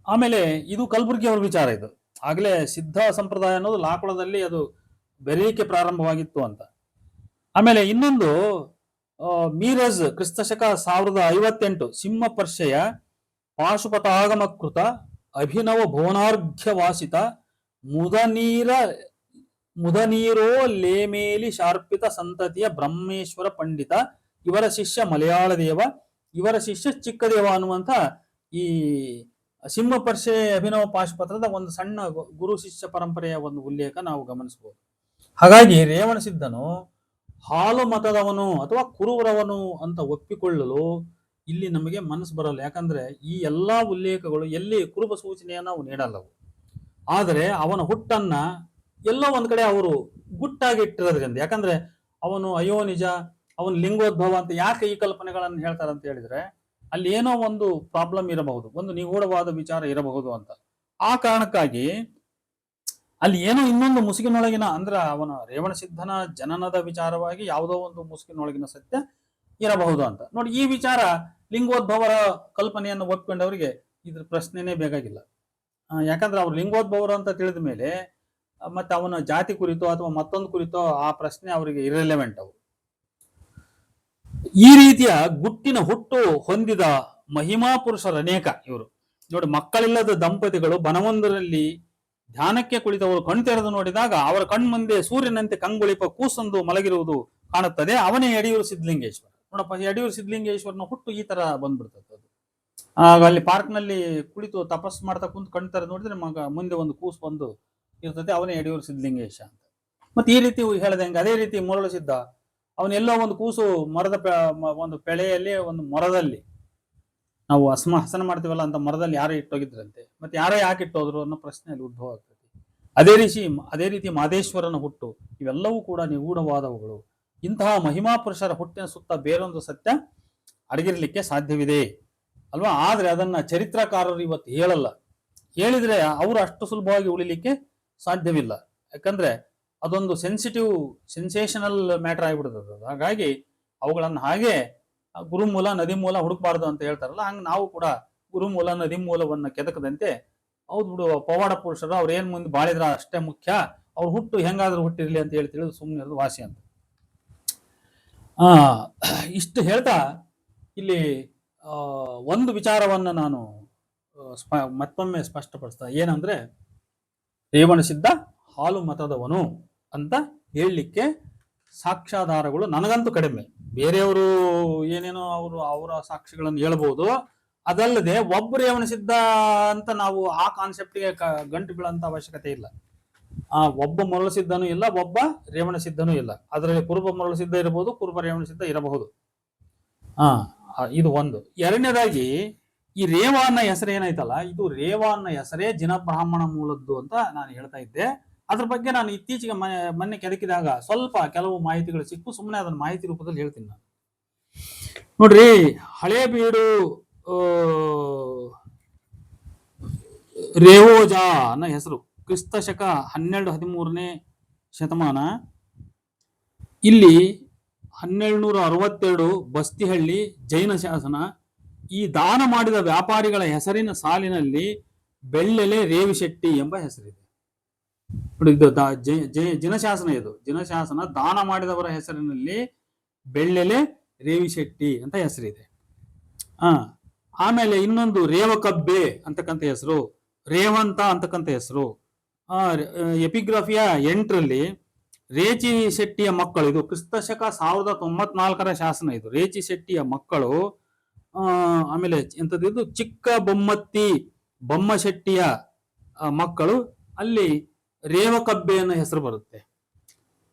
S1: ಆಮೇಲೆ ಇದು ಕಲಬುರ್ಗಿ ಅವ್ರ ವಿಚಾರ. ಇದು ಆಗ್ಲೇ ಸಿದ್ಧ ಸಂಪ್ರದಾಯ ಅನ್ನೋದು ಲಾಕುಳದಲ್ಲಿ ಅದು ಬೆರೆಯಕ್ಕೆ ಪ್ರಾರಂಭವಾಗಿತ್ತು ಅಂತ. ಆಮೇಲೆ ಇನ್ನೊಂದು ಮೀರಜ್ ಕ್ರಿಸ್ತಶಕ 1058 ಸಿಂಹಪರ್ಷೆಯ ಪಾಶುಪತಾಗಮಕೃತ ಅಭಿನವ ಭುವನಾರ್ಘ್ಯವಾಸಿತ ಮುದನೀರೋ ಲೇಮೇಲಿ ಶಾರ್ಪಿತ ಸಂತತಿಯ ಬ್ರಹ್ಮೇಶ್ವರ ಪಂಡಿತ ಇವರ ಶಿಷ್ಯ ಮಲಯಾಳ ದೇವ, ಇವರ ಶಿಷ್ಯ ಚಿಕ್ಕದೇವ ಅನ್ನುವಂಥ ಈ ಸಿಂಹಪರ್ಷೆ ಅಭಿನವ ಪಾಶುಪತ್ರದ ಒಂದು ಸಣ್ಣ ಗುರು ಶಿಷ್ಯ ಪರಂಪರೆಯ ಒಂದು ಉಲ್ಲೇಖ ನಾವು ಗಮನಿಸಬಹುದು. ಹಾಗಾಗಿ ರೇವಣಸಿದ್ಧನು ಹಾಲು ಮತದವನು ಅಥವಾ ಕುರುವರವನು ಅಂತ ಒಪ್ಪಿಕೊಳ್ಳಲು ಇಲ್ಲಿ ನಮಗೆ ಮನಸ್ಸು ಬರಲ್ಲ. ಯಾಕಂದ್ರೆ ಈ ಎಲ್ಲಾ ಉಲ್ಲೇಖಗಳು ಎಲ್ಲಿ ಕುರುಬ ಸೂಚನೆಯನ್ನ ನಾವು ನೀಡಲ್ಲವು. ಆದರೆ ಅವನ ಹುಟ್ಟನ್ನ ಎಲ್ಲೋ ಒಂದ್ ಕಡೆ ಅವರು ಗುಟ್ಟಾಗಿ ಇಟ್ಟಿರೋದ್ರಿಂದ, ಯಾಕಂದ್ರೆ ಅವನು ಅಯೋ ನಿಜ, ಅವನು ಲಿಂಗೋದ್ಭವ ಅಂತ ಯಾಕೆ ಈ ಕಲ್ಪನೆಗಳನ್ನು ಹೇಳ್ತಾರೆ ಅಂತ ಹೇಳಿದ್ರೆ, ಅಲ್ಲಿ ಏನೋ ಒಂದು ಪ್ರಾಬ್ಲಮ್ ಇರಬಹುದು, ಒಂದು ನಿಗೂಢವಾದ ವಿಚಾರ ಇರಬಹುದು ಅಂತ. ಆ ಕಾರಣಕ್ಕಾಗಿ ಅಲ್ಲಿ ಏನೋ ಇನ್ನೊಂದು ಮುಸುಕಿನೊಳಗಿನ, ಅಂದ್ರೆ ಅವನ ರೇವಣಸಿದ್ಧನ ಜನನದ ವಿಚಾರವಾಗಿ ಯಾವುದೋ ಒಂದು ಮುಸುಕಿನೊಳಗಿನ ಸತ್ಯ ಇರಬಹುದು ಅಂತ ನೋಡಿ. ಈ ವಿಚಾರ ಲಿಂಗೋದ್ಭವರ ಕಲ್ಪನೆಯನ್ನು ಒಪ್ಪಿಕೊಂಡವರಿಗೆ ಇದ್ರ ಪ್ರಶ್ನೆನೇ ಬೇಕಾಗಿಲ್ಲ. ಯಾಕಂದ್ರೆ ಅವ್ರು ಲಿಂಗೋದ್ಭವರು ಅಂತ ತಿಳಿದ ಮೇಲೆ ಮತ್ತೆ ಅವನ ಜಾತಿ ಕುರಿತೋ ಅಥವಾ ಮತ್ತೊಂದು ಕುರಿತೋ ಆ ಪ್ರಶ್ನೆ ಅವರಿಗೆ ಇರ್ರೆಲೆವೆಂಟ್. ಅವು ಈ ರೀತಿಯ ಗುಟ್ಟಿನ ಹುಟ್ಟು ಹೊಂದಿದ ಮಹಿಮಾ ಪುರುಷರು ಅನೇಕ. ಇವರು ನೋಡಿ, ಮಕ್ಕಳಿಲ್ಲದ ದಂಪತಿಗಳು ಬನವೊಂದರಲ್ಲಿ ಧ್ಯಾನಕ್ಕೆ ಕುಳಿತವರು ಕಣ್ತೆರೆದು ನೋಡಿದಾಗ ಅವರ ಕಣ್ಮುಂದೆ ಸೂರ್ಯನಂತೆ ಕಂಗೊಳಿಪ ಕೂಸೊಂದು ಮಲಗಿರುವುದು ಕಾಣುತ್ತದೆ. ಅವನೇ ಯಡಿಯೂರು ಸಿದ್ಧಲಿಂಗೇಶ್ವರ. ನೋಡಪ್ಪ, ಯಡಿಯೂರು ಸಿದ್ಧಲಿಂಗೇಶ್ವರನ ಹುಟ್ಟು ಈ ತರ ಬಂದ್ಬಿಡ್ತದೆ. ಅದು ಆಗ ಅಲ್ಲಿ ಪಾರ್ಕ್ ನಲ್ಲಿ ಕುಳಿತು ತಪಸ್ ಮಾಡ್ತಾ ಕುಂತು ಕಣ್ತಾರೆ ನೋಡಿದ್ರೆ ಮುಂದೆ ಒಂದು ಕೂಸು ಬಂದು ಇರ್ತದೆ, ಅವನೇ ಯಡಿಯೂರು ಸಿದ್ಧಲಿಂಗೇಶ ಅಂತ. ಮತ್ತೆ ಈ ರೀತಿ ಹೇಳ್ದಂಗೆ ಅದೇ ರೀತಿ ಮರಳು ಸಿದ್ಧ, ಅವನೆಲ್ಲೋ ಒಂದು ಕೂಸು ಮರದ ಒಂದು ಪೆಳೆಯಲ್ಲಿ ಒಂದು ಮರದಲ್ಲಿ, ನಾವು ಹಸನ ಮಾಡ್ತೀವಲ್ಲ ಅಂತ ಮರದಲ್ಲಿ ಯಾರೋ ಇಟ್ಟೋಗಿದ್ರಂತೆ, ಮತ್ತೆ ಯಾರೋ ಯಾಕೆ ಇಟ್ಟೋದ್ರು ಅನ್ನೋ ಪ್ರಶ್ನೆ ಅಲ್ಲಿ ಉದ್ಭವ ಆಗ್ತದೆ. ಅದೇ ರೀತಿ ಮಾದೇಶ್ವರನ ಹುಟ್ಟು, ಇವೆಲ್ಲವೂ ಕೂಡ ನಿಗೂಢವಾದವುಗಳು. ಇಂತಹ ಮಹಿಮಾ ಪುರುಷರ ಹುಟ್ಟಿನ ಸುತ್ತ ಬೇರೊಂದು ಸತ್ಯ ಅಡಗಿರ್ಲಿಕ್ಕೆ ಸಾಧ್ಯವಿದೆ ಅಲ್ವಾ. ಆದ್ರೆ ಅದನ್ನ ಚರಿತ್ರಕಾರರು ಇವತ್ತು ಹೇಳಲ್ಲ. ಹೇಳಿದ್ರೆ ಅವರು ಅಷ್ಟು ಸುಲಭವಾಗಿ ಉಳಿಲಿಕ್ಕೆ ಸಾಧ್ಯವಿಲ್ಲ. ಯಾಕಂದ್ರೆ ಅದೊಂದು ಸೆನ್ಸೇಷನಲ್ ಮ್ಯಾಟರ್ ಆಗಿಬಿಡ್ತದೆ. ಹಾಗಾಗಿ ಅವುಗಳನ್ನ ಹಾಗೆ ಗುರುಮೂಲ ನದಿ ಮೂಲ ಹುಡುಕ್ಬಾರ್ದು ಅಂತ ಹೇಳ್ತಾರಲ್ಲ, ಹಂಗೆ ನಾವು ಕೂಡ ಗುರುಮೂಲ ನದಿ ಮೂಲವನ್ನ ಕೆದಕದಂತೆ, ಹೌದು ಬಿಡು ಪವಾಡ ಪುರುಷರು ಅವ್ರು ಏನ್ ಮುಂದೆ ಬಾಳಿದ್ರ ಅಷ್ಟೇ ಮುಖ್ಯ, ಅವ್ರು ಹುಟ್ಟು ಹೆಂಗಾದ್ರೂ ಹುಟ್ಟಿರ್ಲಿ ಅಂತ ಹೇಳಿ ತಿಳಿದು ಸುಮ್ಮನೆ ವಾಸಿ ಅಂತ. ಇಷ್ಟು ಹೇಳ್ತಾ ಇಲ್ಲಿ ಒಂದು ವಿಚಾರವನ್ನ ನಾನು ಮತ್ತೊಮ್ಮೆ ಸ್ಪಷ್ಟಪಡಿಸ್ತಾ, ಏನಂದ್ರೆ ರೇವಣಸಿದ್ಧ ಹಾಲು ಮತದವನು ಅಂತ ಹೇಳಲಿಕ್ಕೆ ಸಾಕ್ಷ್ಯಾಧಾರಗಳು ನನಗಂತೂ ಕಡಿಮೆ. ಬೇರೆಯವರು ಏನೇನೋ ಅವರ ಸಾಕ್ಷಿಗಳನ್ನು ಹೇಳ್ಬೋದು. ಅದಲ್ಲದೆ ಒಬ್ಬ ರೇವಣಸಿದ್ಧ ಅಂತ ನಾವು ಆ ಕಾನ್ಸೆಪ್ಟ್ಗೆ ಗಂಟು ಬೀಳಂತ ಅವಶ್ಯಕತೆ ಇಲ್ಲ. ಒಬ್ಬ ಮರಳುಸಿದ್ಧನೂ ಇಲ್ಲ, ಒಬ್ಬ ರೇವಣಸಿದ್ಧನೂ ಇಲ್ಲ. ಅದರಲ್ಲಿ ಕುರುಬ ಮರಳುಸಿದ್ಧ ಇರಬಹುದು, ಕುರುಬ ರೇವಣಸಿದ್ಧ ಇರಬಹುದು. ಇದು ಒಂದು. ಎರಡನೇದಾಗಿ ಈ ರೇವ ಅನ್ನೋ ಹೆಸರು ಏನಾಯ್ತಲ್ಲ, ಇದು ರೇವ ಅನ್ನೋ ಹೆಸರೇ ಜಿನಬ್ರಾಹ್ಮಣ ಮೂಲದ್ದು ಅಂತ ನಾನು ಹೇಳ್ತಾ ಇದ್ದೆ. ಅದ್ರ ಬಗ್ಗೆ ನಾನು ಇತ್ತೀಚೆಗೆ ಮೊನ್ನೆ ಕೆದಕಿದಾಗ ಸ್ವಲ್ಪ ಕೆಲವು ಮಾಹಿತಿಗಳು ಸಿಕ್ಕು, ಸುಮ್ಮನೆ ಅದನ್ನ ಮಾಹಿತಿ ರೂಪದಲ್ಲಿ ಹೇಳ್ತೀನಿ ನಾನು. ನೋಡ್ರಿ, ಹಳೇಬೀಡು ರೇವೋಜ ಅನ್ನೋ ಹೆಸರು ಕ್ರಿಸ್ತ ಶಕ 12-13ನೇ ಶತಮಾನ. ಇಲ್ಲಿ 1262 ಬಸ್ತಿಹಳ್ಳಿ ಜೈನ ಶಾಸನ. ಈ ದಾನ ಮಾಡಿದ ವ್ಯಾಪಾರಿಗಳ ಹೆಸರಿನ ಸಾಲಿನಲ್ಲಿ ಬೆಳ್ಳೆಲೆ ರೇವಿಶೆಟ್ಟಿ ಎಂಬ ಹೆಸರಿದೆ. ಇದು ಜಿನಶಾಸನ. ಇದು ಜಿನಶಾಸನ. ದಾನ ಮಾಡಿದವರ ಹೆಸರಿನಲ್ಲಿ ಬೆಳ್ಳೆಲೆ ರೇವಿಶೆಟ್ಟಿ ಅಂತ ಹೆಸರಿದೆ. ಆಮೇಲೆ ಇನ್ನೊಂದು ರೇವಕಬ್ಬೆ ಅಂತಕ್ಕಂಥ ಹೆಸರು, ರೇವಂತ ಅಂತಕ್ಕಂಥ ಹೆಸರು. ಎಪಿಗ್ರಫಿಯ 8ರಲ್ಲಿ ರೇಚಿ ಶೆಟ್ಟಿಯ ಮಕ್ಕಳು, ಇದು ಕ್ರಿಸ್ತ ಶಕ 1094ರ ಶಾಸನ. ಇದು ರೇಚಿ ಶೆಟ್ಟಿಯ ಮಕ್ಕಳು. ಆಮೇಲೆ ಎಂಥದ್ದು, ಚಿಕ್ಕ ಬೊಮ್ಮತ್ತಿ ಬೊಮ್ಮಶೆಟ್ಟಿಯ ಮಕ್ಕಳು, ಅಲ್ಲಿ ರೇವಕಬ್ಬೆ ಅನ್ನೋ ಹೆಸರು ಬರುತ್ತೆ.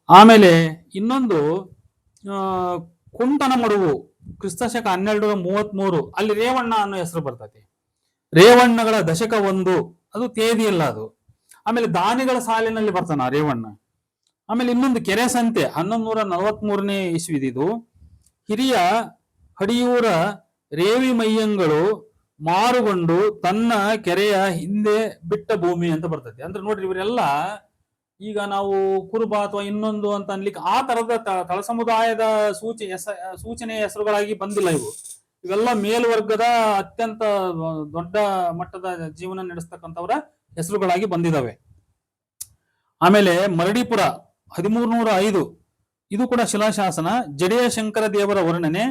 S1: ಆಮೇಲೆ ಇನ್ನೊಂದು ಕುಂಟನ ಮಡುವು ಕ್ರಿಸ್ತ ಶಕ 1233, ಅಲ್ಲಿ ರೇವಣ್ಣ ಅನ್ನೋ ಹೆಸರು ಬರ್ತದೆ. ರೇವಣ್ಣಗಳ ದಶಕ 1, ಅದು ತೇದಿಯಲ್ಲ ಅದು. ಆಮೇಲೆ ದಾನಿಗಳ ಸಾಲಿನಲ್ಲಿ ಬರ್ತಾನ ರೇವಣ್ಣ. ಆಮೇಲೆ ಇನ್ನೊಂದು ಕೆರೆ ಸಂತೆ 1143ನೇ ಇಸ್ವಿದಿದು. ಹಿರಿಯ ಹಡಿಯೂರ ರೇವಿ ಮಯ್ಯಂಗಳು ಮಾರುಗೊಂಡು ತನ್ನ ಕೆರೆಯ ಹಿಂದೆ ಬಿಟ್ಟ ಭೂಮಿ ಅಂತ ಬರ್ತದೆ. ಅಂದ್ರೆ ನೋಡ್ರಿ, ಇವರೆಲ್ಲ ಈಗ ನಾವು ಕುರುಬ ಅಥವಾ ಇನ್ನೊಂದು ಅಂತ ಅನ್ಲಿಕ್ಕೆ ಆ ತರದ ತಳ ಸಮುದಾಯದ ಸೂಚನೆಯ ಹೆಸರುಗಳಾಗಿ ಬಂದಿಲ್ಲ ಇವು. ಇವೆಲ್ಲ ಮೇಲ್ವರ್ಗದ ಅತ್ಯಂತ ದೊಡ್ಡ ಮಟ್ಟದ ಜೀವನ ನಡೆಸ್ತಕ್ಕಂಥವರ ಹೆಸರುಗಳಾಗಿ ಬಂದಿದ್ದಾವೆ. ಆಮೇಲೆ ಮರಡಿಪುರ 1305, ಇದು ಕೂಡ ಶಿಲಾಶಾಸನ. ಜಡೆಯ ಶಂಕರ ದೇವರ ವರ್ಣನೆ,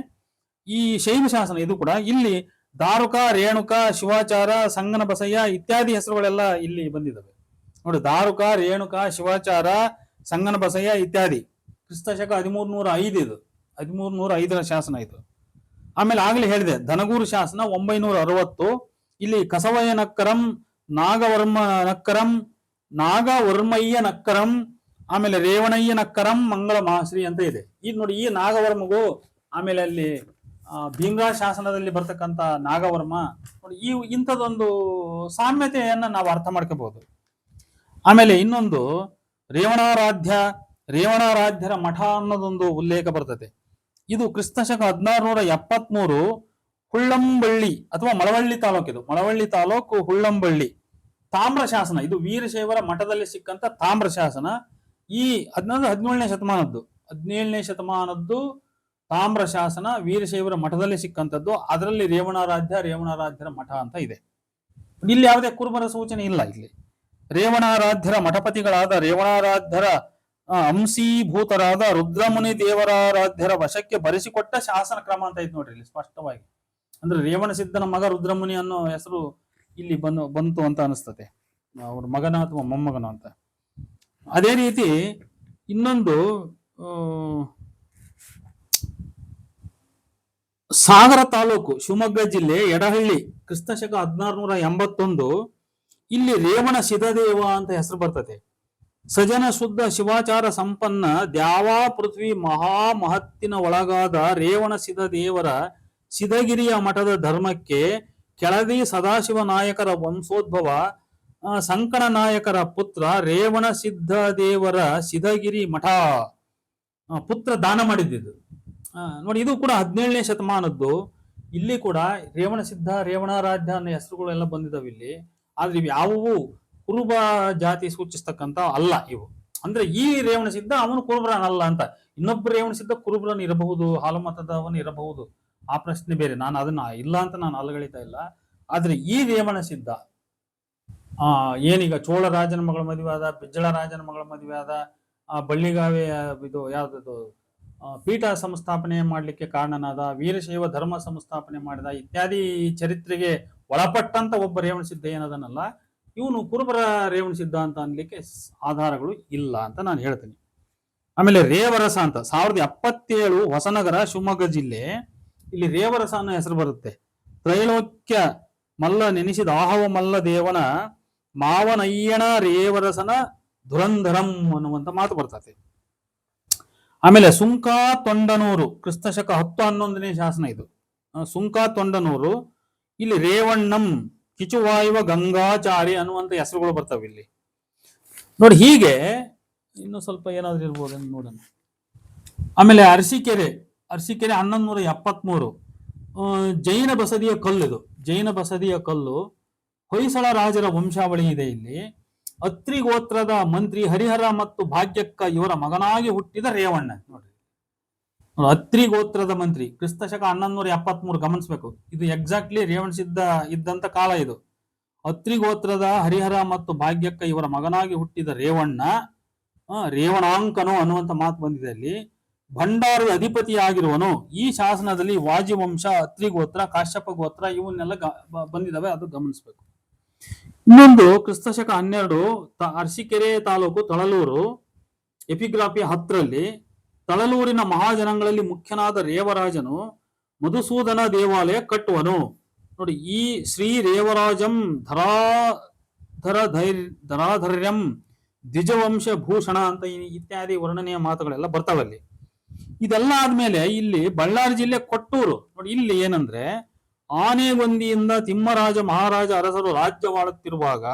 S1: ಈ ಶೈವ ಶಾಸನ. ಇದು ಕೂಡ ಇಲ್ಲಿ ದಾರುಕ, ರೇಣುಕ, ಶಿವಾಚಾರ, ಸಂಗನ ಬಸಯ್ಯ ಇತ್ಯಾದಿ ಹೆಸರುಗಳೆಲ್ಲ ಇಲ್ಲಿ ಬಂದಿದ್ದಾವೆ. ನೋಡಿ, ದಾರುಕ, ರೇಣುಕ, ಶಿವಾಚಾರ, ಸಂಗನ ಬಸಯ್ಯ ಇತ್ಯಾದಿ ಕ್ರಿಸ್ತ ಶಕ 1305 ಇದು 1305 ಶಾಸನ ಇದು. ಆಮೇಲೆ ಆಗ್ಲೇ ಹೇಳಿದೆ ಧನಗೂರು ಶಾಸನ 960. ಇಲ್ಲಿ ಕಸವಯ್ಯ ನಕ್ಕರಂ, ನಾಗವರ್ಮ ನಕ್ಕರಂ, ನಾಗವರ್ಮಯ್ಯ ನಕ್ಕರಂ, ಆಮೇಲೆ ರೇವಣಯ್ಯ ನಕ್ಕರಂ, ಮಂಗಳ ಮಹಾಶ್ರೀ ಅಂತ ಇದೆ. ಈಗ ನೋಡಿ ಈ ನಾಗವರ್ಮಗೂ ಆಮೇಲೆ ಅಲ್ಲಿ ಭೀಮರಾಜ ಶಾಸನದಲ್ಲಿ ಬರ್ತಕ್ಕಂಥ ನಾಗವರ್ಮ ನೋಡಿ ಈ ಇಂಥದೊಂದು ಸಾಮ್ಯತೆಯನ್ನ ನಾವು ಅರ್ಥ ಮಾಡ್ಕೋಬಹುದು. ಆಮೇಲೆ ಇನ್ನೊಂದು ರೇವಣಾರಾಧ್ಯರ ಮಠ ಅನ್ನೋದೊಂದು ಉಲ್ಲೇಖ ಬರ್ತದೆ. ಇದು ಕ್ರಿಸ್ತಶಕ 1673 ಹುಳ್ಳಂಬಳ್ಳಿ ಅಥವಾ ಮಳವಳ್ಳಿ ತಾಲೂಕು. ಇದು ಮಳವಳ್ಳಿ ತಾಲೂಕು ಹುಳ್ಳಂಬಳ್ಳಿ ತಾಮ್ರ ಶಾಸನ. ಇದು ವೀರಶೈವರ ಮಠದಲ್ಲಿ ಸಿಕ್ಕಂತ ತಾಮ್ರ ಶಾಸನ. ಈ 17ನೇ ಶತಮಾನದ್ದು ತಾಮ್ರ ಶಾಸನ ವೀರಶೈವರ ಮಠದಲ್ಲಿ ಸಿಕ್ಕಂಥದ್ದು. ಅದರಲ್ಲಿ ರೇವಣಾರಾಧ್ಯರ ಮಠ ಅಂತ ಇದೆ. ಇಲ್ಲಿ ಯಾವುದೇ ಕುರುಬರ ಸೂಚನೆ ಇಲ್ಲ. ಇಲ್ಲಿ ರೇವಣಾರಾಧ್ಯರ ಮಠಪತಿಗಳಾದ ರೇವಣಾರಾಧ್ಯರ ಅಂಶೀಭೂತರಾದ ರುದ್ರಮುನಿ ದೇವರಾರಾಧ್ಯರ ವಶಕ್ಕೆ ಬರೆಸಿಕೊಟ್ಟ ಶಾಸನ ಕ್ರಮ ಅಂತ ಐತೆ ನೋಡ್ರಿ ಇಲ್ಲಿ ಸ್ಪಷ್ಟವಾಗಿ. ಅಂದ್ರೆ ರೇವಣ ಸಿದ್ಧನ ಮಗ ರುದ್ರಮುನಿ ಅನ್ನೋ ಹೆಸರು ಇಲ್ಲಿ ಬಂತು ಅಂತ ಅನಿಸ್ತದೆ, ಅವ್ರ ಮಗನ ಅಥವಾ ಮೊಮ್ಮಗನ ಅಂತ. ಅದೇ ರೀತಿ ಇನ್ನೊಂದು ಸಾಗರ ತಾಲೂಕು ಶಿವಮೊಗ್ಗ ಜಿಲ್ಲೆ ಎಡಹಳ್ಳಿ ಕ್ರಿಸ್ತಶಕ 1681 ಇಲ್ಲಿ ರೇವಣ ಸಿದ್ಧದೇವ ಅಂತ ಹೆಸರು ಬರ್ತದೆ. ಸಜನ ಶುದ್ಧ ಶಿವಾಚಾರ ಸಂಪನ್ನ ದ್ಯಾವಾ ಪೃಥ್ವಿ ಮಹಾಮಹತ್ತಿನ ಒಳಗಾದ ರೇವಣ ಸಿದ್ಧದೇವರ ಸಿದ್ಧಗಿರಿಯ ಮಠದ ಧರ್ಮಕ್ಕೆ ಕೆಳದಿ ಸದಾಶಿವ ನಾಯಕರ ವಂಶೋದ್ಭವ ಸಂಕಣ ನಾಯಕರ ಪುತ್ರ ರೇವಣ ಸಿದ್ಧದೇವರ ಸಿದ್ಧಗಿರಿ ಮಠ ಪುತ್ರ ದಾನ ಮಾಡಿದ್ದು. ನೋಡಿ ಇದು ಕೂಡ 17ನೇ ಶತಮಾನದ್ದು. ಇಲ್ಲಿ ಕೂಡ ರೇವಣ ಸಿದ್ಧ ರೇವಣಾರಾಧ್ಯ ಅನ್ನೋ ಹೆಸರುಗಳು ಎಲ್ಲ ಬಂದಿದ್ದಾವೆ ಇಲ್ಲಿ. ಆದ್ರೆ ಇವು ಯಾವುವು ಕುರುಬ ಜಾತಿ ಸೂಚಿಸ್ತಕ್ಕಂತ ಅಲ್ಲ ಇವು. ಅಂದ್ರೆ ಈ ರೇವಣ ಸಿದ್ಧ ಅವನು ಕುರುಬರನಲ್ಲ ಅಂತ. ಇನ್ನೊಬ್ಬ ರೇವಣ ಸಿದ್ಧ ಕುರುಬರನ್ ಇರಬಹುದು, ಹಾಲುಮತದವನು ಇರಬಹುದು, ಆ ಪ್ರಶ್ನೆ ಬೇರೆ. ನಾನು ಅದನ್ನ ಇಲ್ಲ ಅಂತ ನಾನು ಅಲಗಳಿತಾ ಇಲ್ಲ. ಆದ್ರೆ ಈ ರೇವಣ ಸಿದ್ಧ ಏನೀಗ ಚೋಳ ರಾಜನ ಮಗಳ ಮದುವೆ ಆದ, ಬಿಜ್ಜಳ ರಾಜನ ಮಗಳ ಮದುವೆ ಆದ, ಬಳ್ಳಿಗಾವೆ ಇದು ಯಾವ್ದು ಪೀಠ ಸಂಸ್ಥಾಪನೆ ಮಾಡ್ಲಿಕ್ಕೆ ಕಾರಣನಾದ, ವೀರಶೈವ ಧರ್ಮ ಸಂಸ್ಥಾಪನೆ ಮಾಡಿದ ಇತ್ಯಾದಿ ಚರಿತ್ರೆಗೆ ಒಳಪಟ್ಟಂತ ಒಬ್ಬ ರೇವಣ ಸಿದ್ಧ ಏನದನ್ನಲ್ಲ, ಇವನು ಕುರುಬರ ರೇವಣ ಸಿದ್ಧ ಅಂತ ಅನ್ಲಿಕ್ಕೆ ಆಧಾರಗಳು ಇಲ್ಲ ಅಂತ ನಾನು ಹೇಳ್ತೀನಿ. ಆಮೇಲೆ ರೇವರಸ ಅಂತ 1077 ಹೊಸನಗರ ಶಿವಮೊಗ್ಗ ಜಿಲ್ಲೆ. ಇಲ್ಲಿ ರೇವರಸ ಅನ್ನೋ ಹೆಸರು ಬರುತ್ತೆ. ತ್ರೈಲೋಕ್ಯ ಮಲ್ಲ ನೆನೆಸಿದ ಆಹವ ಮಲ್ಲ ದೇವನ ಮಾವನಯ್ಯಣ ರೇವರಸನ ಧುರಂಧರಂ ಅನ್ನುವಂತ ಮಾತು ಬರ್ತದೆ. ಆಮೇಲೆ ಸುಂಕಾ ತೊಂಡನೂರು ಕ್ರಿಸ್ತಶಕ 1011ನೇ ಶಾಸನ ಇದು. ಸುಂಕಾ ತೊಂಡನೂರು ಇಲ್ಲಿ ರೇವಣ್ಣಂ ಕಿಚುವಾಯುವ ಗಂಗಾಚಾರಿ ಅನ್ನುವಂತ ಹೆಸರುಗಳು ಬರ್ತಾವೆ ಇಲ್ಲಿ ನೋಡಿ. ಹೀಗೆ ಇನ್ನು ಸ್ವಲ್ಪ ಏನಾದ್ರು ಇರ್ಬೋದು ನೋಡೋಣ. ಆಮೇಲೆ ಅರಸೀಕೆರೆ 1173 ಜೈನ ಬಸದಿಯ ಕಲ್ಲು. ಇದು ಜೈನ ಬಸದಿಯ ಕಲ್ಲು. ಹೊಯ್ಸಳ ರಾಜರ ವಂಶಾವಳಿ ಇದೆ ಇಲ್ಲಿ. ಅತ್ರಿ ಗೋತ್ರದ ಮಂತ್ರಿ ಹರಿಹರ ಮತ್ತು ಭಾಗ್ಯಕ್ಕ ಇವರ ಮಗನಾಗಿ ಹುಟ್ಟಿದ ರೇವಣ್ಣ ನೋಡ್ರಿ. ಅತ್ರಿ ಗೋತ್ರದ ಮಂತ್ರಿ ಕ್ರಿಸ್ತಶಕ 1173 ಗಮನಿಸ್ಬೇಕು. ಇದು ಎಕ್ಸಾಕ್ಟ್ಲಿ ರೇವಣ ಸಿದ್ಧ ಇದ್ದಂತ ಕಾಲ ಇದು. ಅತ್ರಿ ಗೋತ್ರದ ಹರಿಹರ ಮತ್ತು ಭಾಗ್ಯಕ್ಕ ಇವರ ಮಗನಾಗಿ ಹುಟ್ಟಿದ ರೇವಣ್ಣ ರೇವಣಾಂಕನು ಅನ್ನುವಂತ ಮಾತು ಬಂದಿದೆ ಅಲ್ಲಿ. ಭಂಡಾರದ ಅಧಿಪತಿಯಾಗಿರುವನು. ಈ ಶಾಸನದಲ್ಲಿ ವಾಜಿವಂಶ, ಅತ್ರಿ ಗೋತ್ರ, ಕಾಶ್ಯಪ ಗೋತ್ರ ಇವನ್ನೆಲ್ಲ ಬಂದಿದಾವೆ, ಅದು ಗಮನಿಸ್ಬೇಕು. ಇನ್ನೊಂದು ಕ್ರಿಸ್ತಶಕ 12 ಅರಸೀಕೆರೆ ತಾಲೂಕು ತಳಲೂರು ಎಪಿಗ್ರಾಫಿ 10ರಲ್ಲಿ ತಳಲೂರಿನ ಮಹಾಜನಗಳಲ್ಲಿ ಮುಖ್ಯನಾದ ರೇವರಾಜನು ಮಧುಸೂದನ ದೇವಾಲಯ ಕಟ್ಟುವನು. ನೋಡಿ ಈ ಶ್ರೀ ರೇವರಾಜಂ ಧರಾಧರ್ಯಂ ದ್ವಿಜವಂಶ ಭೂಷಣ ಅಂತ ಇತ್ಯಾದಿ ವರ್ಣನೆಯ ಮಾತುಗಳೆಲ್ಲ ಬರ್ತಾವಲ್ಲಿ. ಇದೆಲ್ಲ ಆದ್ಮೇಲೆ ಇಲ್ಲಿ ಬಳ್ಳಾರಿ ಜಿಲ್ಲೆ ಕೊಟ್ಟೂರು ನೋಡಿ. ಇಲ್ಲಿ ಏನಂದ್ರೆ ಆನೆಗೊಂದಿಯಿಂದ ತಿಮ್ಮರಾಜ ಮಹಾರಾಜ ಅರಸರು ರಾಜ್ಯವಾಳುತ್ತಿರುವಾಗ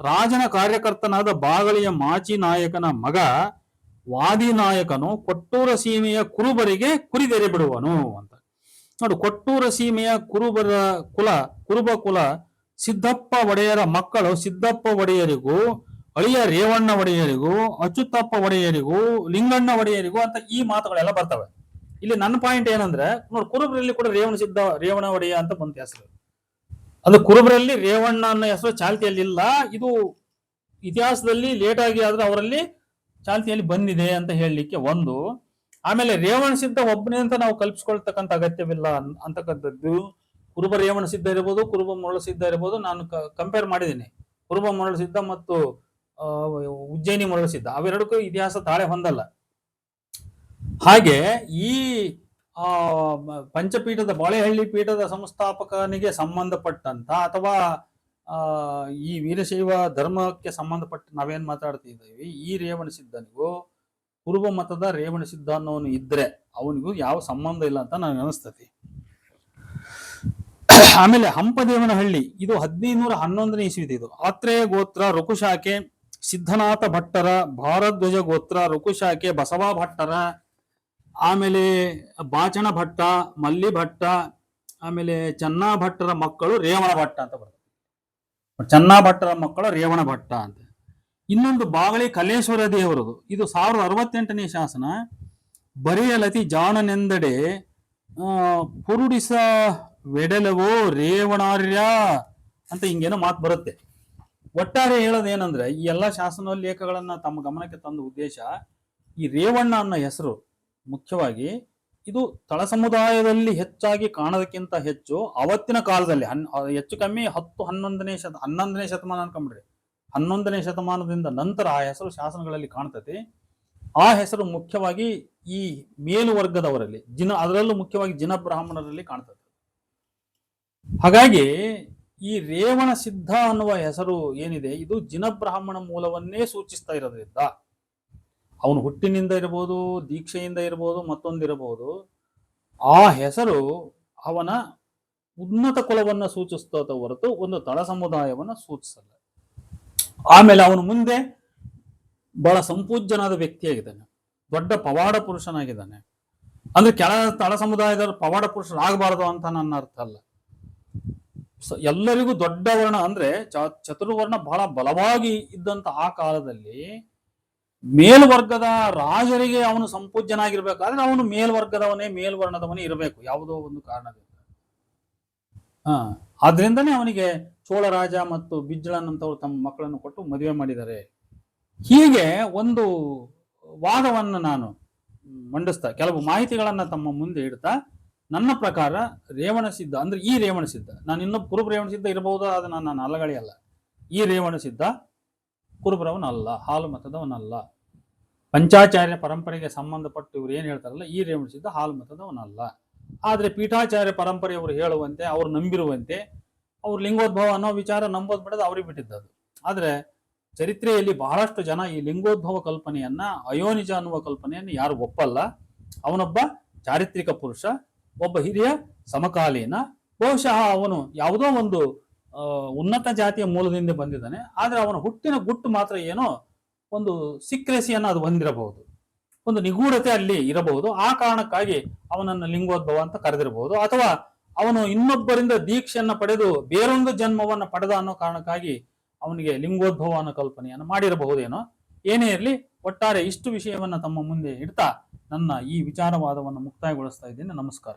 S1: ರಾಜನ ಕಾರ್ಯಕರ್ತನಾದ ಬಾಗಳಿಯ ಮಾಚಿ ನಾಯಕನ ಮಗ ವಾದಿನಾಯಕನು ಕೊಟ್ಟೂರ ಸೀಮೆಯ ಕುರುಬರಿಗೆ ಕುರಿದೆರೆ ಬಿಡುವನು ಅಂತ ನೋಡು. ಕೊಟ್ಟೂರ ಸೀಮೆಯ ಕುರುಬ ಕುಲ ಸಿದ್ದಪ್ಪ ಒಡೆಯರ ಮಕ್ಕಳು ಸಿದ್ದಪ್ಪ ಒಡೆಯರಿಗೂ, ಅಳಿಯ ರೇವಣ್ಣ ಒಡೆಯರಿಗೂ, ಅಚ್ಯುತಪ್ಪ ಒಡೆಯರಿಗೂ, ಲಿಂಗಣ್ಣ ಒಡೆಯರಿಗೂ ಅಂತ ಈ ಮಾತುಗಳೆಲ್ಲ ಬರ್ತವೆ. ಇಲ್ಲಿ ನನ್ನ ಪಾಯಿಂಟ್ ಏನಂದ್ರೆ ನೋಡಿ, ಕುರುಬರಲ್ಲಿ ಕೂಡ ರೇವಣ ಒಡೆಯ ಅಂತ ಬಂತ ಹೆಸರು. ಅದು ಕುರುಬರಲ್ಲಿ ರೇವಣ್ಣ ಅನ್ನೋ ಹೆಸರು ಚಾಲ್ತಿಯಲ್ಲಿ ಇಲ್ಲ. ಇದು ಇತಿಹಾಸದಲ್ಲಿ ಲೇಟ್ ಆಗಿ ಆದ್ರೆ ಅವರಲ್ಲಿ ಚಾಲ್ತಿಯಲ್ಲಿ ಬಂದಿದೆ ಅಂತ ಹೇಳಲಿಕ್ಕೆ ಒಂದು. ಆಮೇಲೆ ರೇವಣ ಸಿದ್ಧ ಒಬ್ಬನೇ ಅಂತ ನಾವು ಕಲ್ಪಿಸ್ಕೊಳ್ತಕ್ಕಂಥ ಅಗತ್ಯವಿಲ್ಲ ಅಂತಕ್ಕಂಥದ್ದು. ಕುರುಬ ರೇವಣ ಸಿದ್ಧ ಇರಬಹುದು, ಕುರುಬ ಮರಳು ಸಿದ್ಧ ಇರಬಹುದು. ನಾನು ಕಂಪೇರ್ ಮಾಡಿದ್ದೀನಿ ಕುರುಬ ಮರಳು ಸಿದ್ಧ ಮತ್ತು ಉಜ್ಜಯಿನಿ ಮರಳು ಸಿದ್ಧ, ಅವೆರಡಕ್ಕೂ ಇತಿಹಾಸ ತಾಳೆ ಹೊಂದಲ್ಲ. ಹಾಗೆ ಈ ಪಂಚಪೀಠದ ಬಾಳೆಹಳ್ಳಿ ಪೀಠದ ಸಂಸ್ಥಾಪಕನಿಗೆ ಸಂಬಂಧಪಟ್ಟಂತ ಅಥವಾ ಈ ವೀರಶೈವ ಧರ್ಮಕ್ಕೆ ಸಂಬಂಧಪಟ್ಟ ನಾವೇನ್ ಮಾತಾಡ್ತಿದ್ದೀವಿ, ಈ ರೇವಣ ಸಿದ್ಧನಿಗೂ ಪೂರ್ವ ಮತದ ರೇವಣ ಸಿದ್ಧ ಅನ್ನೋನು ಇದ್ರೆ ಅವನಿಗೂ ಯಾವ ಸಂಬಂಧ ಇಲ್ಲ ಅಂತ ನನಗೆ ಅನಿಸ್ತತಿ. ಆಮೇಲೆ ಹಂಪದೇವನಹಳ್ಳಿ, ಇದು 1511ನೇ ಇಸ್ವಿದು. ಇದು ಆತ್ರೇಯ ಗೋತ್ರ ರುಕುಶಾಖೆ ಸಿದ್ಧನಾಥ ಭಟ್ಟರ, ಭಾರದ್ವಜ ಗೋತ್ರ ರುಕುಶಾಖೆ ಬಸವ ಭಟ್ಟರ, ಆಮೇಲೆ ಬಾಚಣ ಭಟ್ಟ, ಮಲ್ಲಿ ಭಟ್ಟ, ಆಮೇಲೆ ಚನ್ನಾ ಭಟ್ಟರ ಮಕ್ಕಳು ರೇವಣ ಭಟ್ಟ ಅಂತ ಬರ್ತದೆ. ಚನ್ನಾ ಭಟ್ಟರ ಮಕ್ಕಳು ರೇವಣ ಭಟ್ಟ ಅಂತ. ಇನ್ನೊಂದು ಬಾವಳಿ ಕಲೇಶ್ವರ ದೇವರದು, ಇದು 1068ನೇ ಶಾಸನ. ಬರೆಯಲತಿ ಜಾಣನೆಂದಡೆ ಪುರುಡಿಸ ವೆಡಲವೋ ರೇವಣಾರ್ಯ ಅಂತ ಹಿಂಗೇನೋ ಮಾತು ಬರುತ್ತೆ. ಒಟ್ಟಾರೆ ಹೇಳೋದೇನಂದ್ರೆ, ಈ ಎಲ್ಲಾ ಶಾಸನೋಲ್ಲೇಖಗಳನ್ನ ತಮ್ಮ ಗಮನಕ್ಕೆ ತಂದ ಉದ್ದೇಶ, ಈ ರೇವಣ್ಣ ಅನ್ನೋ ಹೆಸರು ಮುಖ್ಯವಾಗಿ ಇದು ತಳ ಸಮುದಾಯದಲ್ಲಿ ಹೆಚ್ಚಾಗಿ ಕಾಣೋದಕ್ಕಿಂತ ಹೆಚ್ಚು ಅವತ್ತಿನ ಕಾಲದಲ್ಲಿ ಹೆಚ್ಚು ಕಮ್ಮಿ 11ನೇ ಶತಮಾನ ಅನ್ಕೊಂಡ್ಬಿಡ್ರಿ, 11ನೇ ಶತಮಾನದಿಂದ ನಂತರ ಆ ಹೆಸರು ಶಾಸನಗಳಲ್ಲಿ ಕಾಣ್ತತಿ. ಆ ಹೆಸರು ಮುಖ್ಯವಾಗಿ ಈ ಮೇಲುವರ್ಗದವರಲ್ಲಿ ಅದರಲ್ಲೂ ಮುಖ್ಯವಾಗಿ ಜಿನ ಬ್ರಾಹ್ಮಣರಲ್ಲಿ ಕಾಣ್ತದೆ. ಹಾಗಾಗಿ ಈ ರೇವಣ ಸಿದ್ಧ ಅನ್ನುವ ಹೆಸರು ಏನಿದೆ, ಇದು ಜಿನ ಬ್ರಾಹ್ಮಣ ಮೂಲವನ್ನೇ ಸೂಚಿಸ್ತಾ ಇರೋದ್ರಿಂದ, ಅವನು ಹುಟ್ಟಿನಿಂದ ಇರಬಹುದು, ದೀಕ್ಷೆಯಿಂದ ಇರಬಹುದು, ಮತ್ತೊಂದಿರಬಹುದು, ಆ ಹೆಸರು ಅವನ ಉನ್ನತ ಕುಲವನ್ನ ಸೂಚಿಸ್ತದ ಹೊರತು ಒಂದು ತಳ ಸಮುದಾಯವನ್ನ ಸೂಚಿಸಲ್ಲ. ಆಮೇಲೆ ಅವನು ಮುಂದೆ ಬಹಳ ಸಂಪೂಜ್ಯನಾದ ವ್ಯಕ್ತಿಯಾಗಿದ್ದಾನೆ, ದೊಡ್ಡ ಪವಾಡ ಪುರುಷನಾಗಿದ್ದಾನೆ. ಅಂದ್ರೆ ಕೆಳ ತಳ ಸಮುದಾಯದ ಪವಾಡ ಪುರುಷರಾಗಬಾರದು ಅಂತ ನನ್ನ ಅರ್ಥ ಅಲ್ಲ. ಎಲ್ಲರಿಗೂ ದೊಡ್ಡ ವರ್ಣ ಅಂದ್ರೆ ಚತುರ್ವರ್ಣ ಬಹಳ ಬಲವಾಗಿ ಇದ್ದಂತ ಆ ಕಾಲದಲ್ಲಿ ಮೇಲ್ವರ್ಗದ ರಾಜರಿಗೆ ಅವನು ಸಂಪೂಜ್ಯನಾಗಿರ್ಬೇಕಾದ್ರೆ ಅವನು ಮೇಲ್ವರ್ಗದವನೇ, ಮೇಲ್ವರ್ಣದವನೇ ಇರಬೇಕು ಯಾವುದೋ ಒಂದು ಕಾರಣದಿಂದ. ಆದ್ರಿಂದನೇ ಅವನಿಗೆ ಚೋಳರಾಜ ಮತ್ತು ಬಿಜ್ಜಳನ್ ಅಂತವ್ರು ತಮ್ಮ ಮಕ್ಕಳನ್ನು ಕೊಟ್ಟು ಮದುವೆ ಮಾಡಿದ್ದಾರೆ. ಹೀಗೆ ಒಂದು ವಾದವನ್ನು ನಾನು ಮಂಡಿಸ್ತಾ ಕೆಲವು ಮಾಹಿತಿಗಳನ್ನ ತಮ್ಮ ಮುಂದೆ ಇಡ್ತಾ, ನನ್ನ ಪ್ರಕಾರ ರೇವಣ ಸಿದ್ಧ ಅಂದ್ರೆ ಈ ರೇವಣ ಸಿದ್ಧ, ನಾನು ಇನ್ನೊಬ್ಬ ಕುರುಬ ರೇವಣ ಸಿದ್ಧ ಇರಬಹುದು, ಅದನ್ನ ನಾನು ಅಲ್ಲಗಳೆಯಲ್ಲ. ಈ ರೇವಣ ಸಿದ್ಧ ಕುರುಬರವನಲ್ಲ, ಹಾಲು ಮತದವನಲ್ಲ. ಪಂಚಾಚಾರ್ಯ ಪರಂಪರೆಗೆ ಸಂಬಂಧಪಟ್ಟು ಇವ್ರು ಏನ್ ಹೇಳ್ತಾರಲ್ಲ, ಈ ರೇವಣ ಸಿದ್ಧ ಹಾಲು ಮತದವನಲ್ಲ. ಆದ್ರೆ ಪೀಠಾಚಾರ್ಯ ಪರಂಪರೆಯವರು ಹೇಳುವಂತೆ, ಅವ್ರು ನಂಬಿರುವಂತೆ, ಅವ್ರು ಲಿಂಗೋದ್ಭವ ಅನ್ನೋ ವಿಚಾರ ನಂಬೋದ್ ಬಿಡೋದು ಅವ್ರಿಗೆ ಬಿಟ್ಟಿದ್ದದು. ಆದ್ರೆ ಚರಿತ್ರೆಯಲ್ಲಿ ಬಹಳಷ್ಟು ಜನ ಈ ಲಿಂಗೋದ್ಭವ ಕಲ್ಪನೆಯನ್ನ, ಅಯೋನಿಜ ಅನ್ನುವ ಕಲ್ಪನೆಯನ್ನು ಯಾರು ಒಪ್ಪಲ್ಲ. ಅವನೊಬ್ಬ ಚಾರಿತ್ರಿಕ ಪುರುಷ, ಒಬ್ಬ ಹಿರಿಯ ಸಮಕಾಲೀನ, ಬಹುಶಃ ಅವನು ಯಾವುದೋ ಒಂದು ಉನ್ನತ ಜಾತಿಯ ಮೂಲದಿಂದ ಬಂದಿದ್ದಾನೆ. ಆದ್ರೆ ಅವನ ಹುಟ್ಟಿನ ಗುಟ್ಟು ಮಾತ್ರ ಏನೋ ಒಂದು ಸೀಕ್ರೆಸಿಯನ್ನ ಅದು ಹೊಂದಿರಬಹುದು, ಒಂದು ನಿಗೂಢತೆ ಅಲ್ಲಿ ಇರಬಹುದು. ಆ ಕಾರಣಕ್ಕಾಗಿ ಅವನನ್ನು ಲಿಂಗೋದ್ಭವ ಅಂತ ಕರೆದಿರಬಹುದು, ಅಥವಾ ಅವನು ಇನ್ನೊಬ್ಬರಿಂದ ದೀಕ್ಷೆಯನ್ನ ಪಡೆದು ಬೇರೊಂದು ಜನ್ಮವನ್ನ ಪಡೆದ ಅನ್ನೋ ಕಾರಣಕ್ಕಾಗಿ ಅವನಿಗೆ ಲಿಂಗೋದ್ಭವ ಅನ್ನೋ ಕಲ್ಪನೆಯನ್ನು ಮಾಡಿರಬಹುದೇನೋ. ಏನೇ ಇರಲಿ, ಒಟ್ಟಾರೆ ಇಷ್ಟು ವಿಷಯವನ್ನ ತಮ್ಮ ಮುಂದೆ ಇಡ್ತಾ ನನ್ನ ಈ ವಿಚಾರವಾದವನ್ನು ಮುಕ್ತಾಯಗೊಳಿಸ್ತಾ ಇದ್ದೇನೆ. ನಮಸ್ಕಾರ.